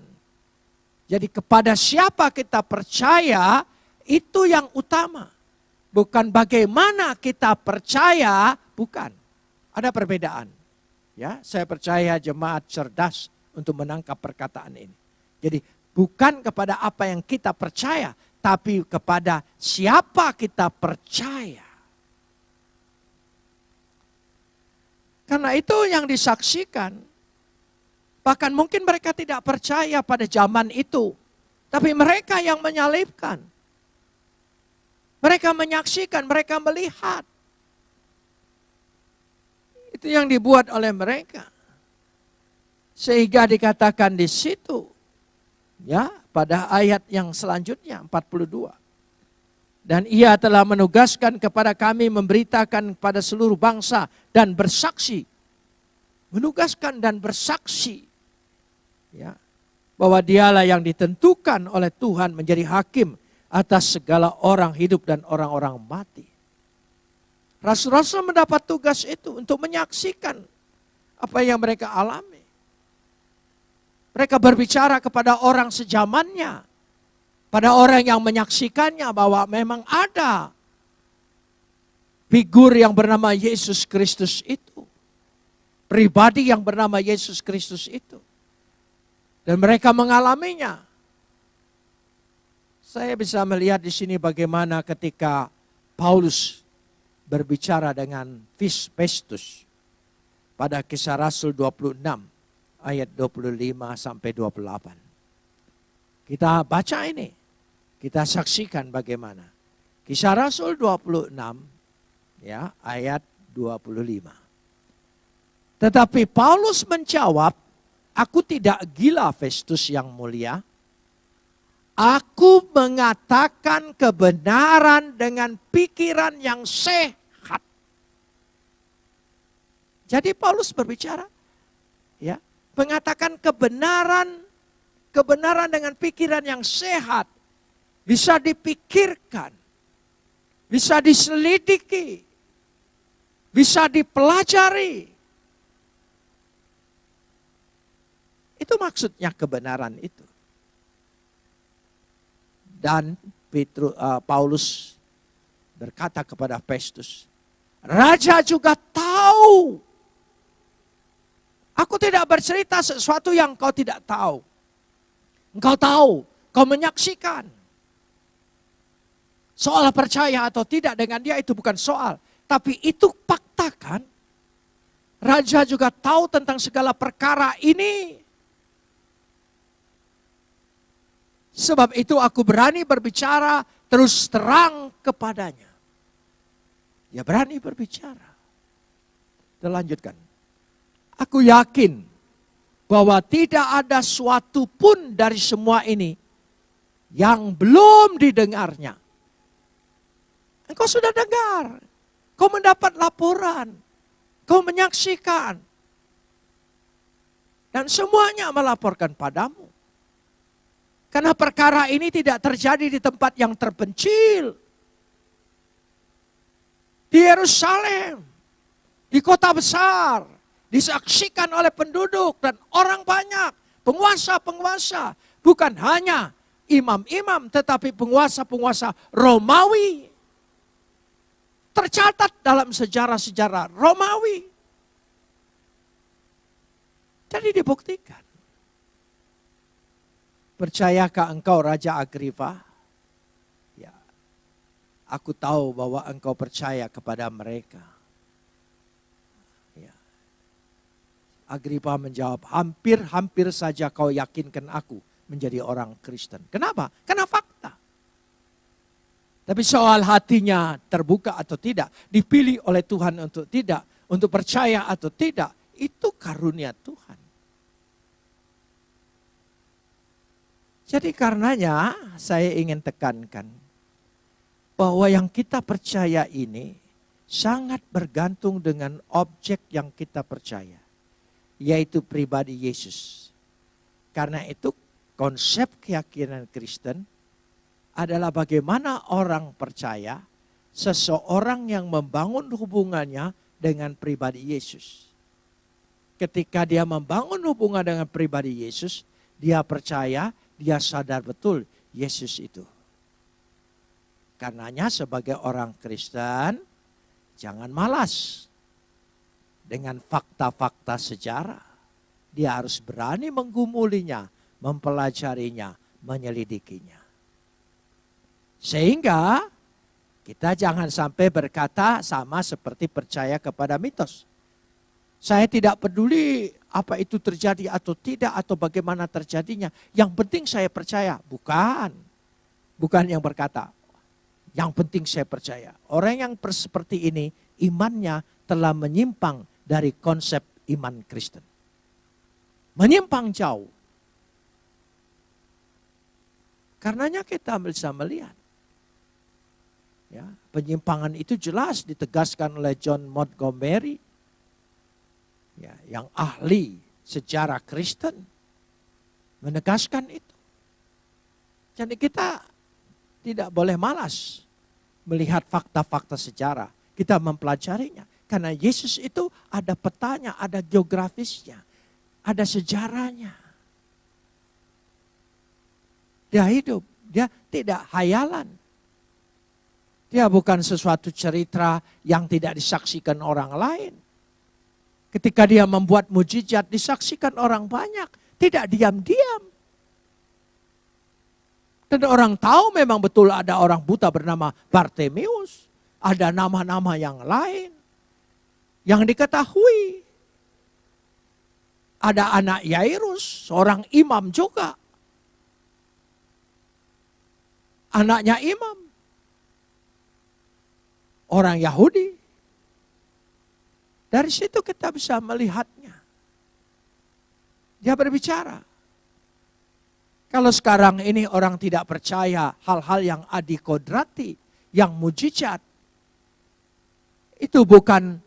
Jadi kepada siapa kita percaya, itu yang utama. Bukan bagaimana kita percaya, bukan. Ada perbedaan. Ya, saya percaya jemaat cerdas untuk menangkap perkataan ini. Jadi bukan kepada apa yang kita percaya, tapi kepada siapa kita percaya. Karena itu yang disaksikan. Bahkan mungkin mereka tidak percaya pada zaman itu. Tapi mereka yang menyalibkan. Mereka menyaksikan, mereka melihat. Itu yang dibuat oleh mereka. Sehingga dikatakan di situ. Ya, pada ayat yang selanjutnya 42. Dan ia telah menugaskan kepada kami memberitakan kepada seluruh bangsa dan bersaksi. Menugaskan dan bersaksi. Ya, bahwa dialah yang ditentukan oleh Tuhan menjadi hakim atas segala orang hidup dan orang-orang mati. Rasul-rasul mendapat tugas itu untuk menyaksikan apa yang mereka alami. Mereka berbicara kepada orang sejamannya. Pada orang yang menyaksikannya bahwa memang ada figur yang bernama Yesus Kristus itu. Pribadi yang bernama Yesus Kristus itu. Dan mereka mengalaminya. Saya bisa melihat di sini bagaimana ketika Paulus berbicara dengan Festus pada Kisah Rasul 26 ayat 25 sampai 28. Kita baca ini, kita saksikan bagaimana. Kisah Rasul 26 ya ayat 25. Tetapi Paulus menjawab, aku tidak gila Festus yang mulia. Aku mengatakan kebenaran dengan pikiran yang sehat. Jadi Paulus berbicara, ya, mengatakan kebenaran dengan pikiran yang sehat. Bisa dipikirkan, bisa diselidiki, bisa dipelajari. Itu maksudnya kebenaran itu. Dan Paulus berkata kepada Festus, Raja juga tahu. Aku tidak bercerita sesuatu yang kau tidak tahu. Engkau tahu, kau menyaksikan. Soal percaya atau tidak dengan dia itu bukan soal. Tapi itu fakta kan. Raja juga tahu tentang segala perkara ini. Sebab itu aku berani berbicara terus terang kepadanya. Ya berani berbicara. Kita lanjutkan. Aku yakin bahwa tidak ada suatu pun dari semua ini yang belum didengarnya. Engkau sudah dengar, kau mendapat laporan, kau menyaksikan. Dan semuanya melaporkan padamu. Karena perkara ini tidak terjadi di tempat yang terpencil. Di Yerusalem, di kota besar, disaksikan oleh penduduk dan orang banyak, penguasa-penguasa. Bukan hanya imam-imam, tetapi penguasa-penguasa Romawi. Tercatat dalam sejarah-sejarah Romawi. Jadi dibuktikan. Percayakah engkau Raja Agripa? Ya, aku tahu bahwa engkau percaya kepada mereka. Ya. Agripa menjawab, hampir-hampir saja kau yakinkan aku menjadi orang Kristen. Kenapa? Karena fakta. Tapi soal hatinya terbuka atau tidak, dipilih oleh Tuhan untuk tidak, untuk percaya atau tidak, itu karunia Tuhan. Jadi karenanya saya ingin tekankan bahwa yang kita percaya ini sangat bergantung dengan objek yang kita percaya, yaitu pribadi Yesus. Karena itu konsep keyakinan Kristen adalah bagaimana orang percaya seseorang yang membangun hubungannya dengan pribadi Yesus. Ketika dia membangun hubungan dengan pribadi Yesus, dia percaya, dia sadar betul Yesus itu. Karenanya sebagai orang Kristen, jangan malas dengan fakta-fakta sejarah. Dia harus berani menggumulinya, mempelajarinya, menyelidikinya. Sehingga kita jangan sampai berkata sama seperti percaya kepada mitos. Saya tidak peduli apa itu terjadi atau tidak atau bagaimana terjadinya. Yang penting saya percaya. Bukan yang berkata. Yang penting saya percaya. Orang yang seperti ini imannya telah menyimpang dari konsep iman Kristen. Menyimpang jauh. Karenanya kita bisa melihat. Ya, penyimpangan itu jelas ditegaskan oleh John Montgomery, ya, yang ahli sejarah Kristen, menegaskan itu. Jadi kita tidak boleh malas melihat fakta-fakta sejarah. Kita mempelajarinya. Karena Yesus itu ada petanya, ada geografisnya, ada sejarahnya. Dia hidup, dia tidak hayalan. Dia bukan sesuatu cerita yang tidak disaksikan orang lain. Ketika dia membuat mujizat disaksikan orang banyak. Tidak diam-diam. Dan orang tahu memang betul ada orang buta bernama Bartimeus. Ada nama-nama yang lain. Yang diketahui. Ada anak Yairus, seorang imam juga. Anaknya imam. Orang Yahudi. Dari situ kita bisa melihatnya. Dia berbicara. Kalau sekarang ini orang tidak percaya hal-hal yang adikodrati, yang mujizat, itu bukan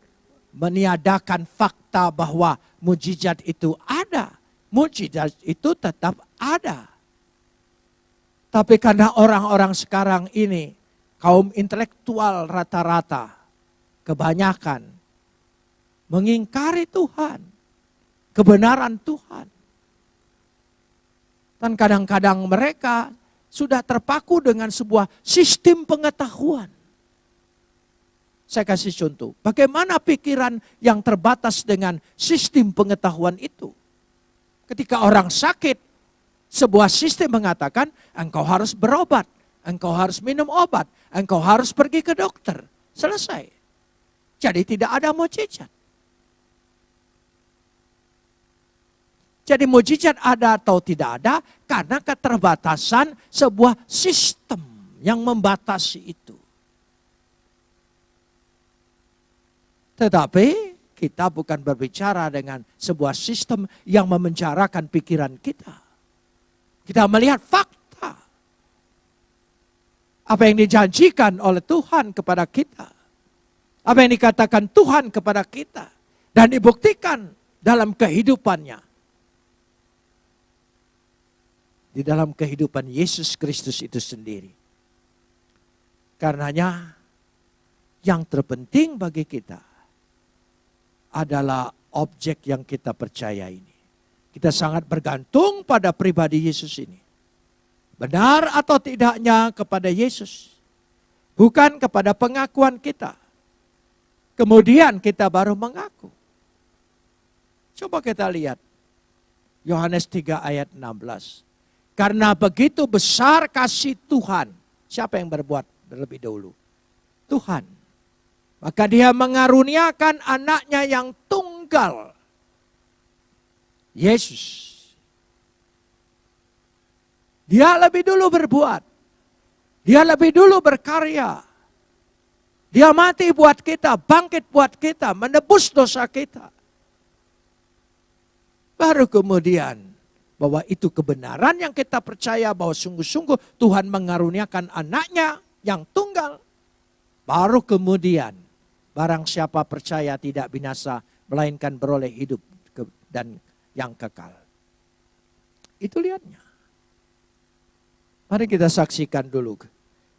meniadakan fakta bahwa mujizat itu ada. Mujizat itu tetap ada. Tapi karena orang-orang sekarang ini, kaum intelektual rata-rata, kebanyakan mengingkari Tuhan, kebenaran Tuhan. Dan kadang-kadang mereka sudah terpaku dengan sebuah sistem pengetahuan. Saya kasih contoh, bagaimana pikiran yang terbatas dengan sistem pengetahuan itu. Ketika orang sakit, sebuah sistem mengatakan, engkau harus berobat, engkau harus minum obat, engkau harus pergi ke dokter. Selesai. Jadi tidak ada mujizat. Jadi mujizat ada atau tidak ada karena keterbatasan sebuah sistem yang membatasi itu. Tetapi kita bukan berbicara dengan sebuah sistem yang memenjarakan pikiran kita. Kita melihat fakta. Apa yang dijanjikan oleh Tuhan kepada kita. Apa yang dikatakan Tuhan kepada kita. Dan dibuktikan dalam kehidupannya. Di dalam kehidupan Yesus Kristus itu sendiri. Karenanya yang terpenting bagi kita adalah objek yang kita percaya ini. Kita sangat bergantung pada pribadi Yesus ini. Benar atau tidaknya kepada Yesus. Bukan kepada pengakuan kita. Kemudian kita baru mengaku. Coba kita lihat. Yohanes 3 ayat 16. Karena begitu besar kasih Tuhan. Siapa yang berbuat terlebih dahulu? Tuhan. Maka dia mengaruniakan anaknya yang tunggal. Yesus. Dia lebih dulu berbuat. Dia lebih dulu berkarya. Dia mati buat kita, bangkit buat kita, menebus dosa kita. Baru kemudian bahwa itu kebenaran yang kita percaya bahwa sungguh-sungguh Tuhan mengaruniakan anaknya yang tunggal. Baru kemudian barang siapa percaya tidak binasa melainkan beroleh hidup dan yang kekal. Itu lihatnya. Mari kita saksikan dulu.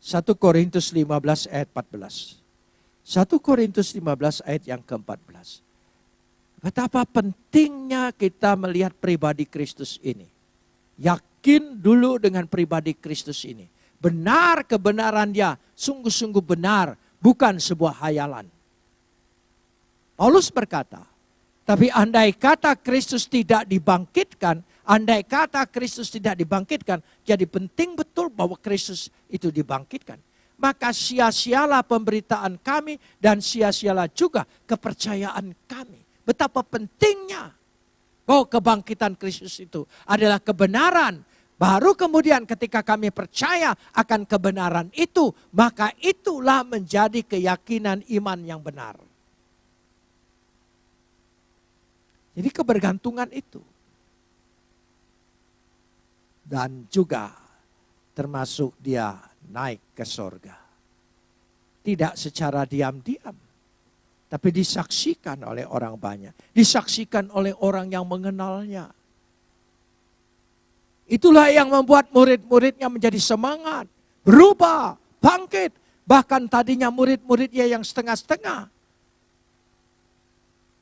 1 Korintus 15 ayat 14. 1 Korintus 15 ayat yang ke-14. Betapa pentingnya kita melihat pribadi Kristus ini. Yakin dulu dengan pribadi Kristus ini. Benar kebenaran dia, sungguh-sungguh benar, bukan sebuah hayalan. Paulus berkata, tapi andai kata Kristus tidak dibangkitkan, jadi penting betul bahwa Kristus itu dibangkitkan. Maka sia-sialah pemberitaan kami dan sia-sialah juga kepercayaan kami. Betapa pentingnya bahwa kebangkitan Kristus itu adalah kebenaran. Baru kemudian ketika kami percaya akan kebenaran itu, maka itulah menjadi keyakinan iman yang benar. Jadi kebergantungan itu. Dan juga termasuk dia naik ke sorga. Tidak secara diam-diam. Tapi disaksikan oleh orang banyak. Disaksikan oleh orang yang mengenalnya. Itulah yang membuat murid-muridnya menjadi semangat. Berubah, bangkit. Bahkan tadinya murid-muridnya yang setengah-setengah.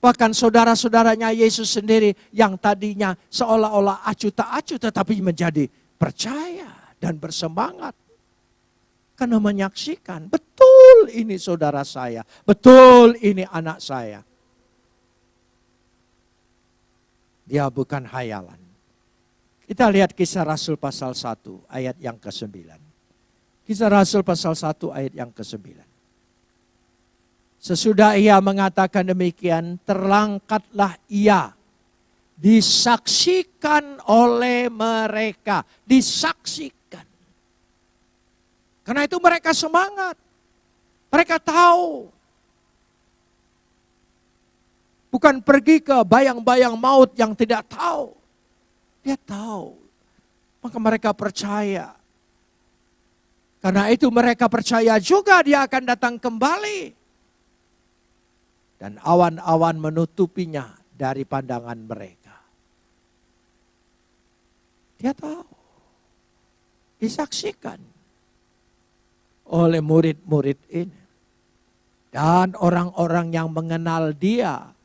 Bahkan saudara-saudaranya Yesus sendiri yang tadinya seolah-olah acuh tak acuh tetapi menjadi percaya dan bersemangat. Karena menyaksikan, betul ini saudara saya, betul ini anak saya. Dia bukan hayalan. Kita lihat Kisah Rasul pasal 1 ayat yang ke-9. Kisah Rasul pasal 1 ayat yang ke-9. Sesudah ia mengatakan demikian, terangkatlah ia. Disaksikan oleh mereka. Disaksikan. Karena itu mereka semangat. Mereka tahu. Bukan pergi ke bayang-bayang maut yang tidak tahu. Dia tahu. Maka mereka percaya. Karena itu mereka percaya juga dia akan datang kembali. Dan awan-awan menutupinya dari pandangan mereka. Dia tahu. Disaksikan oleh murid-murid ini. Dan orang-orang yang mengenal dia.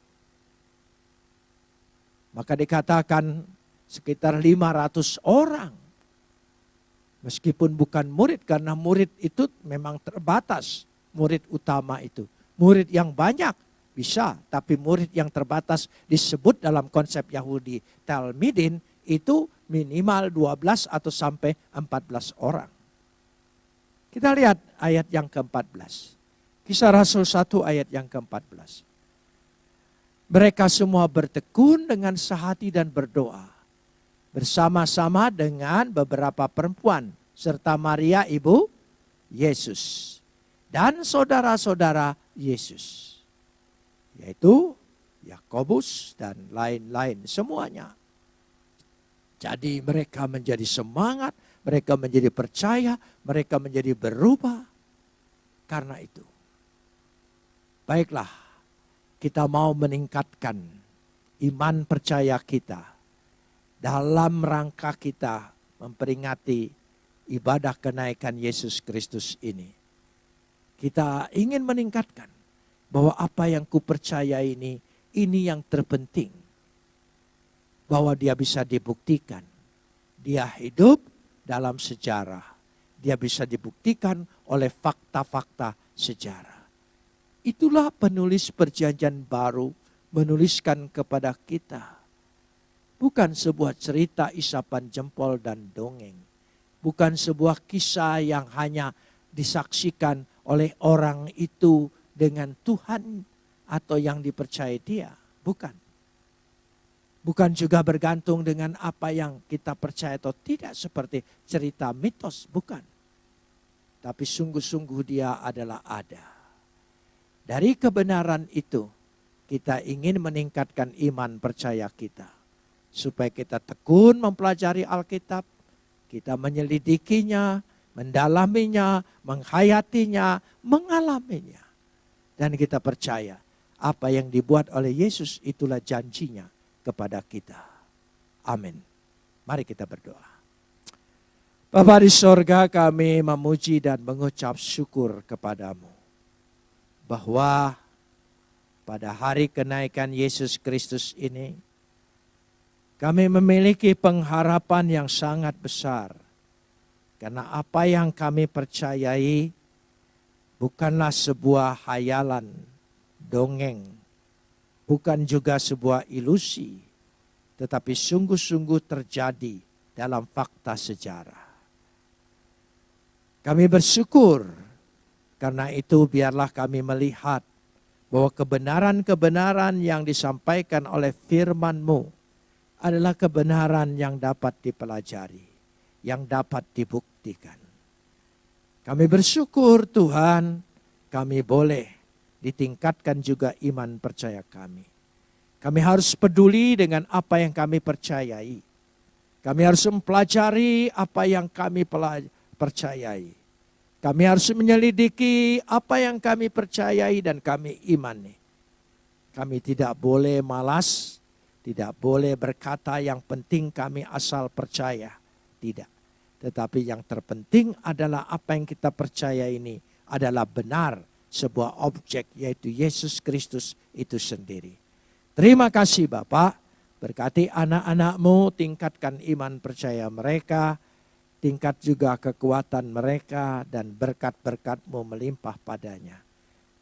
Maka dikatakan sekitar 500 orang. Meskipun bukan murid, karena murid itu memang terbatas. Murid utama itu. Murid yang banyak bisa, tapi murid yang terbatas disebut dalam konsep Yahudi Talmidin itu minimal 12 atau sampai 14 orang. Kita lihat ayat yang ke-14. Kisah Rasul 1 ayat yang ke-14. Mereka semua bertekun dengan sehati dan berdoa. Bersama-sama dengan beberapa perempuan. Serta Maria ibu Yesus. Dan saudara-saudara Yesus. Yaitu Yakobus dan lain-lain semuanya. Jadi mereka menjadi semangat. Mereka menjadi percaya. Mereka menjadi berubah. Karena itu. Baiklah. Kita mau meningkatkan iman percaya kita dalam rangka kita memperingati ibadah kenaikan Yesus Kristus ini. Kita ingin meningkatkan bahwa apa yang kupercaya ini yang terpenting. Bahwa dia bisa dibuktikan. Dia hidup dalam sejarah. Dia bisa dibuktikan oleh fakta-fakta sejarah. Itulah penulis perjanjian baru menuliskan kepada kita. Bukan sebuah cerita isapan jempol dan dongeng. Bukan sebuah kisah yang hanya disaksikan oleh orang itu dengan Tuhan atau yang dipercaya dia. Bukan. Bukan juga bergantung dengan apa yang kita percaya atau tidak seperti cerita mitos. Bukan. Tapi sungguh-sungguh dia adalah ada. Dari kebenaran itu, kita ingin meningkatkan iman percaya kita. Supaya kita tekun mempelajari Alkitab, kita menyelidikinya, mendalaminya, menghayatinya, mengalaminya. Dan kita percaya apa yang dibuat oleh Yesus itulah janjinya kepada kita. Amin. Mari kita berdoa. Bapa di sorga, kami memuji dan mengucap syukur kepadamu. Bahwa pada hari kenaikan Yesus Kristus ini, kami memiliki pengharapan yang sangat besar. Karena apa yang kami percayai bukanlah sebuah hayalan, dongeng. Bukan juga sebuah ilusi. Tetapi sungguh-sungguh terjadi dalam fakta sejarah. Kami bersyukur. Karena itu biarlah kami melihat bahwa kebenaran-kebenaran yang disampaikan oleh firman-Mu adalah kebenaran yang dapat dipelajari, yang dapat dibuktikan. Kami bersyukur Tuhan, kami boleh ditingkatkan juga iman percaya kami. Kami harus peduli dengan apa yang kami percayai. Kami harus mempelajari apa yang kami percayai. Kami harus menyelidiki apa yang kami percayai dan kami imani. Kami tidak boleh malas, tidak boleh berkata yang penting kami asal percaya. Tidak. Tetapi yang terpenting adalah apa yang kita percaya ini adalah benar sebuah objek yaitu Yesus Kristus itu sendiri. Terima kasih Bapak, berkati anak-anak-Mu, tingkatkan iman percaya mereka. Tingkat juga kekuatan mereka dan berkat-berkat-Mu melimpah padanya.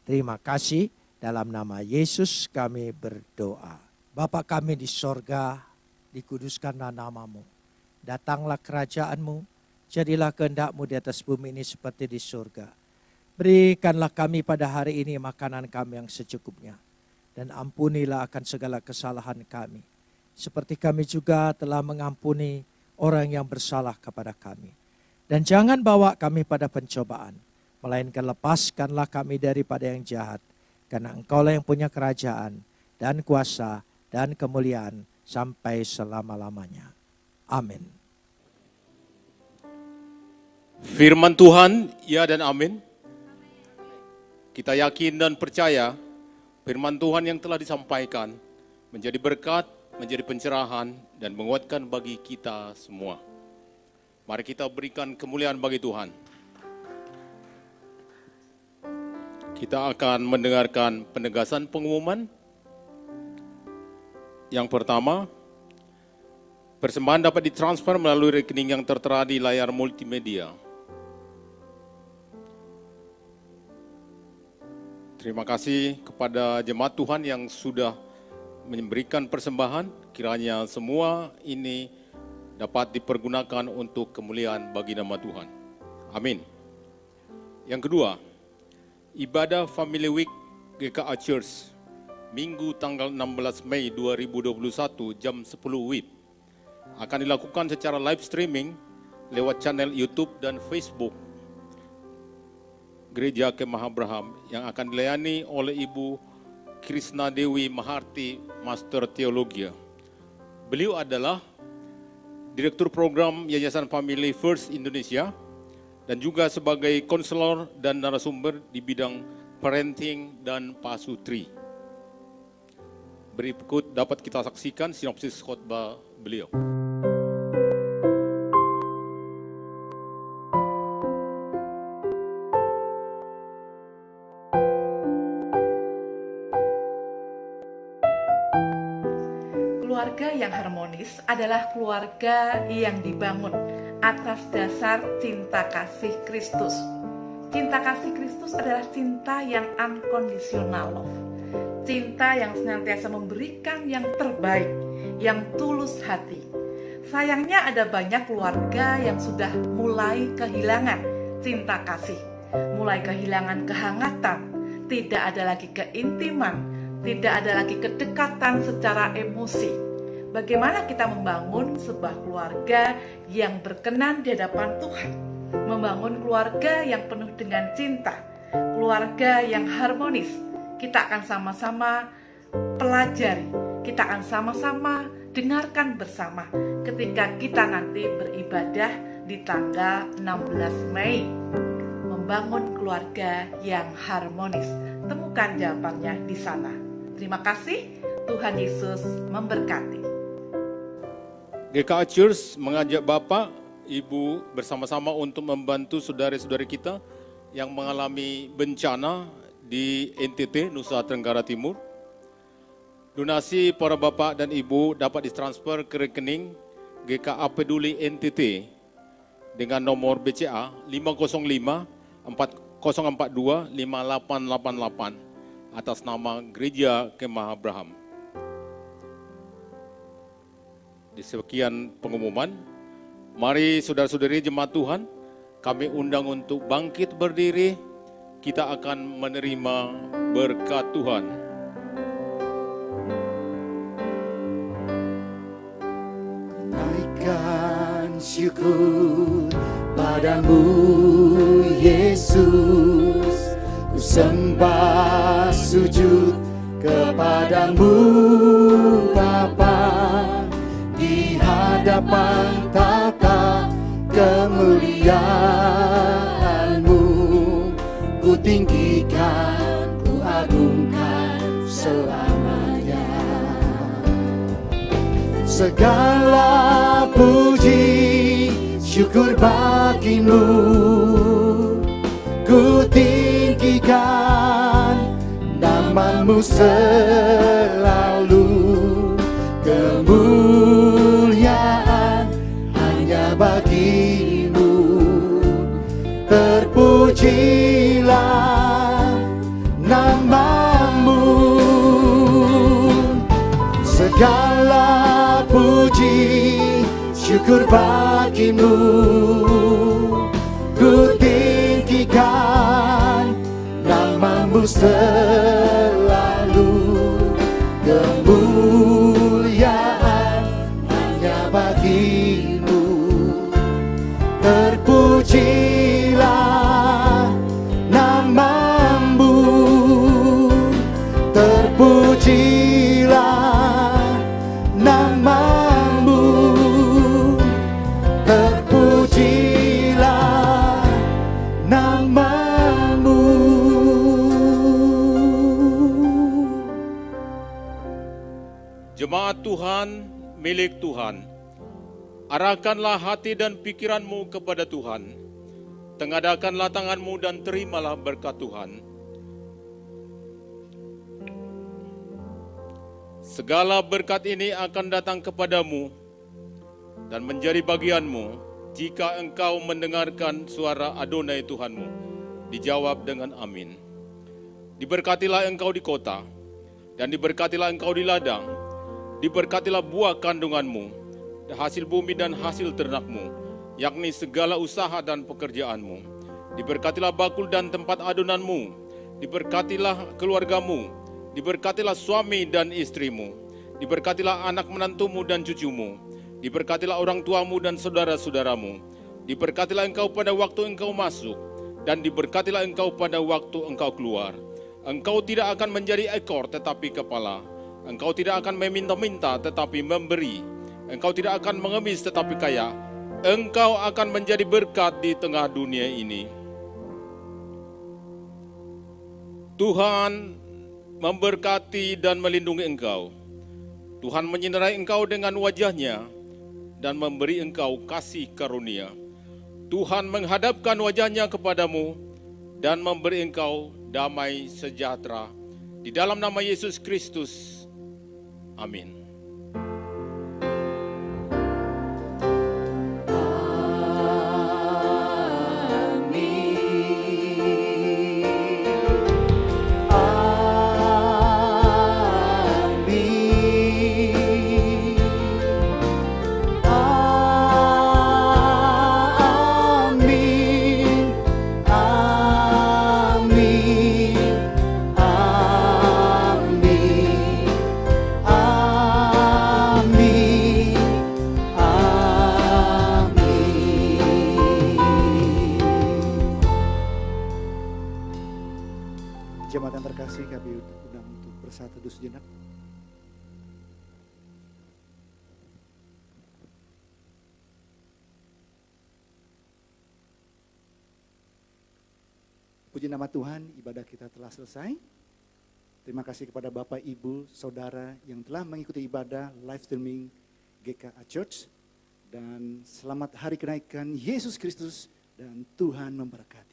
Terima kasih, dalam nama Yesus kami berdoa. Bapa kami di sorga, dikuduskanlah nama-Mu. Datanglah kerajaan-Mu, jadilah kehendak-Mu di atas bumi ini seperti di surga. Berikanlah kami pada hari ini makanan kami yang secukupnya. Dan ampunilah akan segala kesalahan kami. Seperti kami juga telah mengampuni orang yang bersalah kepada kami. Dan jangan bawa kami pada pencobaan. Melainkan lepaskanlah kami daripada yang jahat. Karena Engkaulah yang punya kerajaan, dan kuasa dan kemuliaan sampai selama-lamanya. Amin. Firman Tuhan, ya dan amin. Kita yakin dan percaya firman Tuhan yang telah disampaikan menjadi berkat, menjadi pencerahan, dan menguatkan bagi kita semua. Mari kita berikan kemuliaan bagi Tuhan. Kita akan mendengarkan penegasan pengumuman. Yang pertama, persembahan dapat ditransfer melalui rekening yang tertera di layar multimedia. Terima kasih kepada jemaat Tuhan yang sudah memberikan persembahan. Kiranya semua ini dapat dipergunakan untuk kemuliaan bagi nama Tuhan. Amin. Yang kedua, ibadah Family Week GKA Church, Minggu tanggal 16 Mei 2021 jam 10 WIB, akan dilakukan secara live streaming lewat channel YouTube dan Facebook Gereja Kemah Abraham yang akan dilayani oleh Ibu Krisna Dewi Maharti, Master Teologi. Beliau adalah Direktur Program Yayasan Family First Indonesia dan juga sebagai konselor dan narasumber di bidang parenting dan pasutri. Berikut dapat kita saksikan sinopsis khotbah beliau. Keluarga yang harmonis adalah keluarga yang dibangun atas dasar cinta kasih Kristus. Cinta kasih Kristus adalah cinta yang unconditional love. Cinta yang senantiasa memberikan yang terbaik, yang tulus hati. Sayangnya ada banyak keluarga yang sudah mulai kehilangan cinta kasih, mulai kehilangan kehangatan, tidak ada lagi keintiman, tidak ada lagi kedekatan secara emosi. Bagaimana kita membangun sebuah keluarga yang berkenan di hadapan Tuhan? Membangun keluarga yang penuh dengan cinta, keluarga yang harmonis. Kita akan sama-sama pelajari, kita akan sama-sama dengarkan bersama ketika kita nanti beribadah di tanggal 16 Mei. Membangun keluarga yang harmonis. Temukan jawabannya di sana. Terima kasih, Tuhan Yesus memberkati. GKA Church mengajak Bapak, Ibu bersama-sama untuk membantu saudara-saudari kita yang mengalami bencana di NTT, Nusa Tenggara Timur. Donasi para Bapak dan Ibu dapat ditransfer ke rekening GKA Peduli NTT dengan nomor BCA 505 4042 5888 atas nama Gereja Kemah Abraham. Di sekian pengumuman, mari saudara-saudari jemaat Tuhan, kami undang untuk bangkit berdiri, kita akan menerima berkat Tuhan. Naikkan syukur padamu Yesus, ku sembah sujud kepadamu Bapa. Di hadapan tata kemuliaan-Mu, ku tinggikan, ku agungkan selamanya. Segala puji syukur bagimu, ku tinggikan nama-Mu selalu. Kemuliaan hanya bagi-Mu, terpujilah nama-Mu. Segala puji syukur bagi-Mu, ku tinggikan nama-Mu selalu. Kemuliaan hanya bagi-Mu, terpujilah nama-Mu, terpujilah jemaat Tuhan, milik Tuhan. Arahkanlah hati dan pikiranmu kepada Tuhan. Tengadakanlah tanganmu dan terimalah berkat Tuhan. Segala berkat ini akan datang kepadamu dan menjadi bagianmu jika engkau mendengarkan suara Adonai Tuhanmu. Dijawab dengan amin. Diberkatilah engkau di kota, dan diberkatilah engkau di ladang. Diberkatilah buah kandunganmu, hasil bumi dan hasil ternakmu, yakni segala usaha dan pekerjaanmu. Diberkatilah bakul dan tempat adonanmu. Diberkatilah keluargamu. Diberkatilah suami dan istrimu. Diberkatilah anak menantumu dan cucumu. Diberkatilah orang tuamu dan saudara-saudaramu. Diberkatilah engkau pada waktu engkau masuk, dan diberkatilah engkau pada waktu engkau keluar. Engkau tidak akan menjadi ekor tetapi kepala. Engkau tidak akan meminta-minta tetapi memberi. Engkau tidak akan mengemis tetapi kaya. Engkau akan menjadi berkat di tengah dunia ini. Tuhan memberkati dan melindungi engkau. Tuhan menyinarai engkau dengan wajah-Nya dan memberi engkau kasih karunia. Tuhan menghadapkan wajah-Nya kepadamu dan memberi engkau damai sejahtera. Di dalam nama Yesus Kristus. Amin. Jemaat yang terkasih, kami undang untuk bersatu teduh sejenak. Puji nama Tuhan, ibadah kita telah selesai. Terima kasih kepada Bapak, Ibu, Saudara yang telah mengikuti ibadah live streaming GKA Church. Dan selamat hari kenaikan Yesus Kristus dan Tuhan memberkati.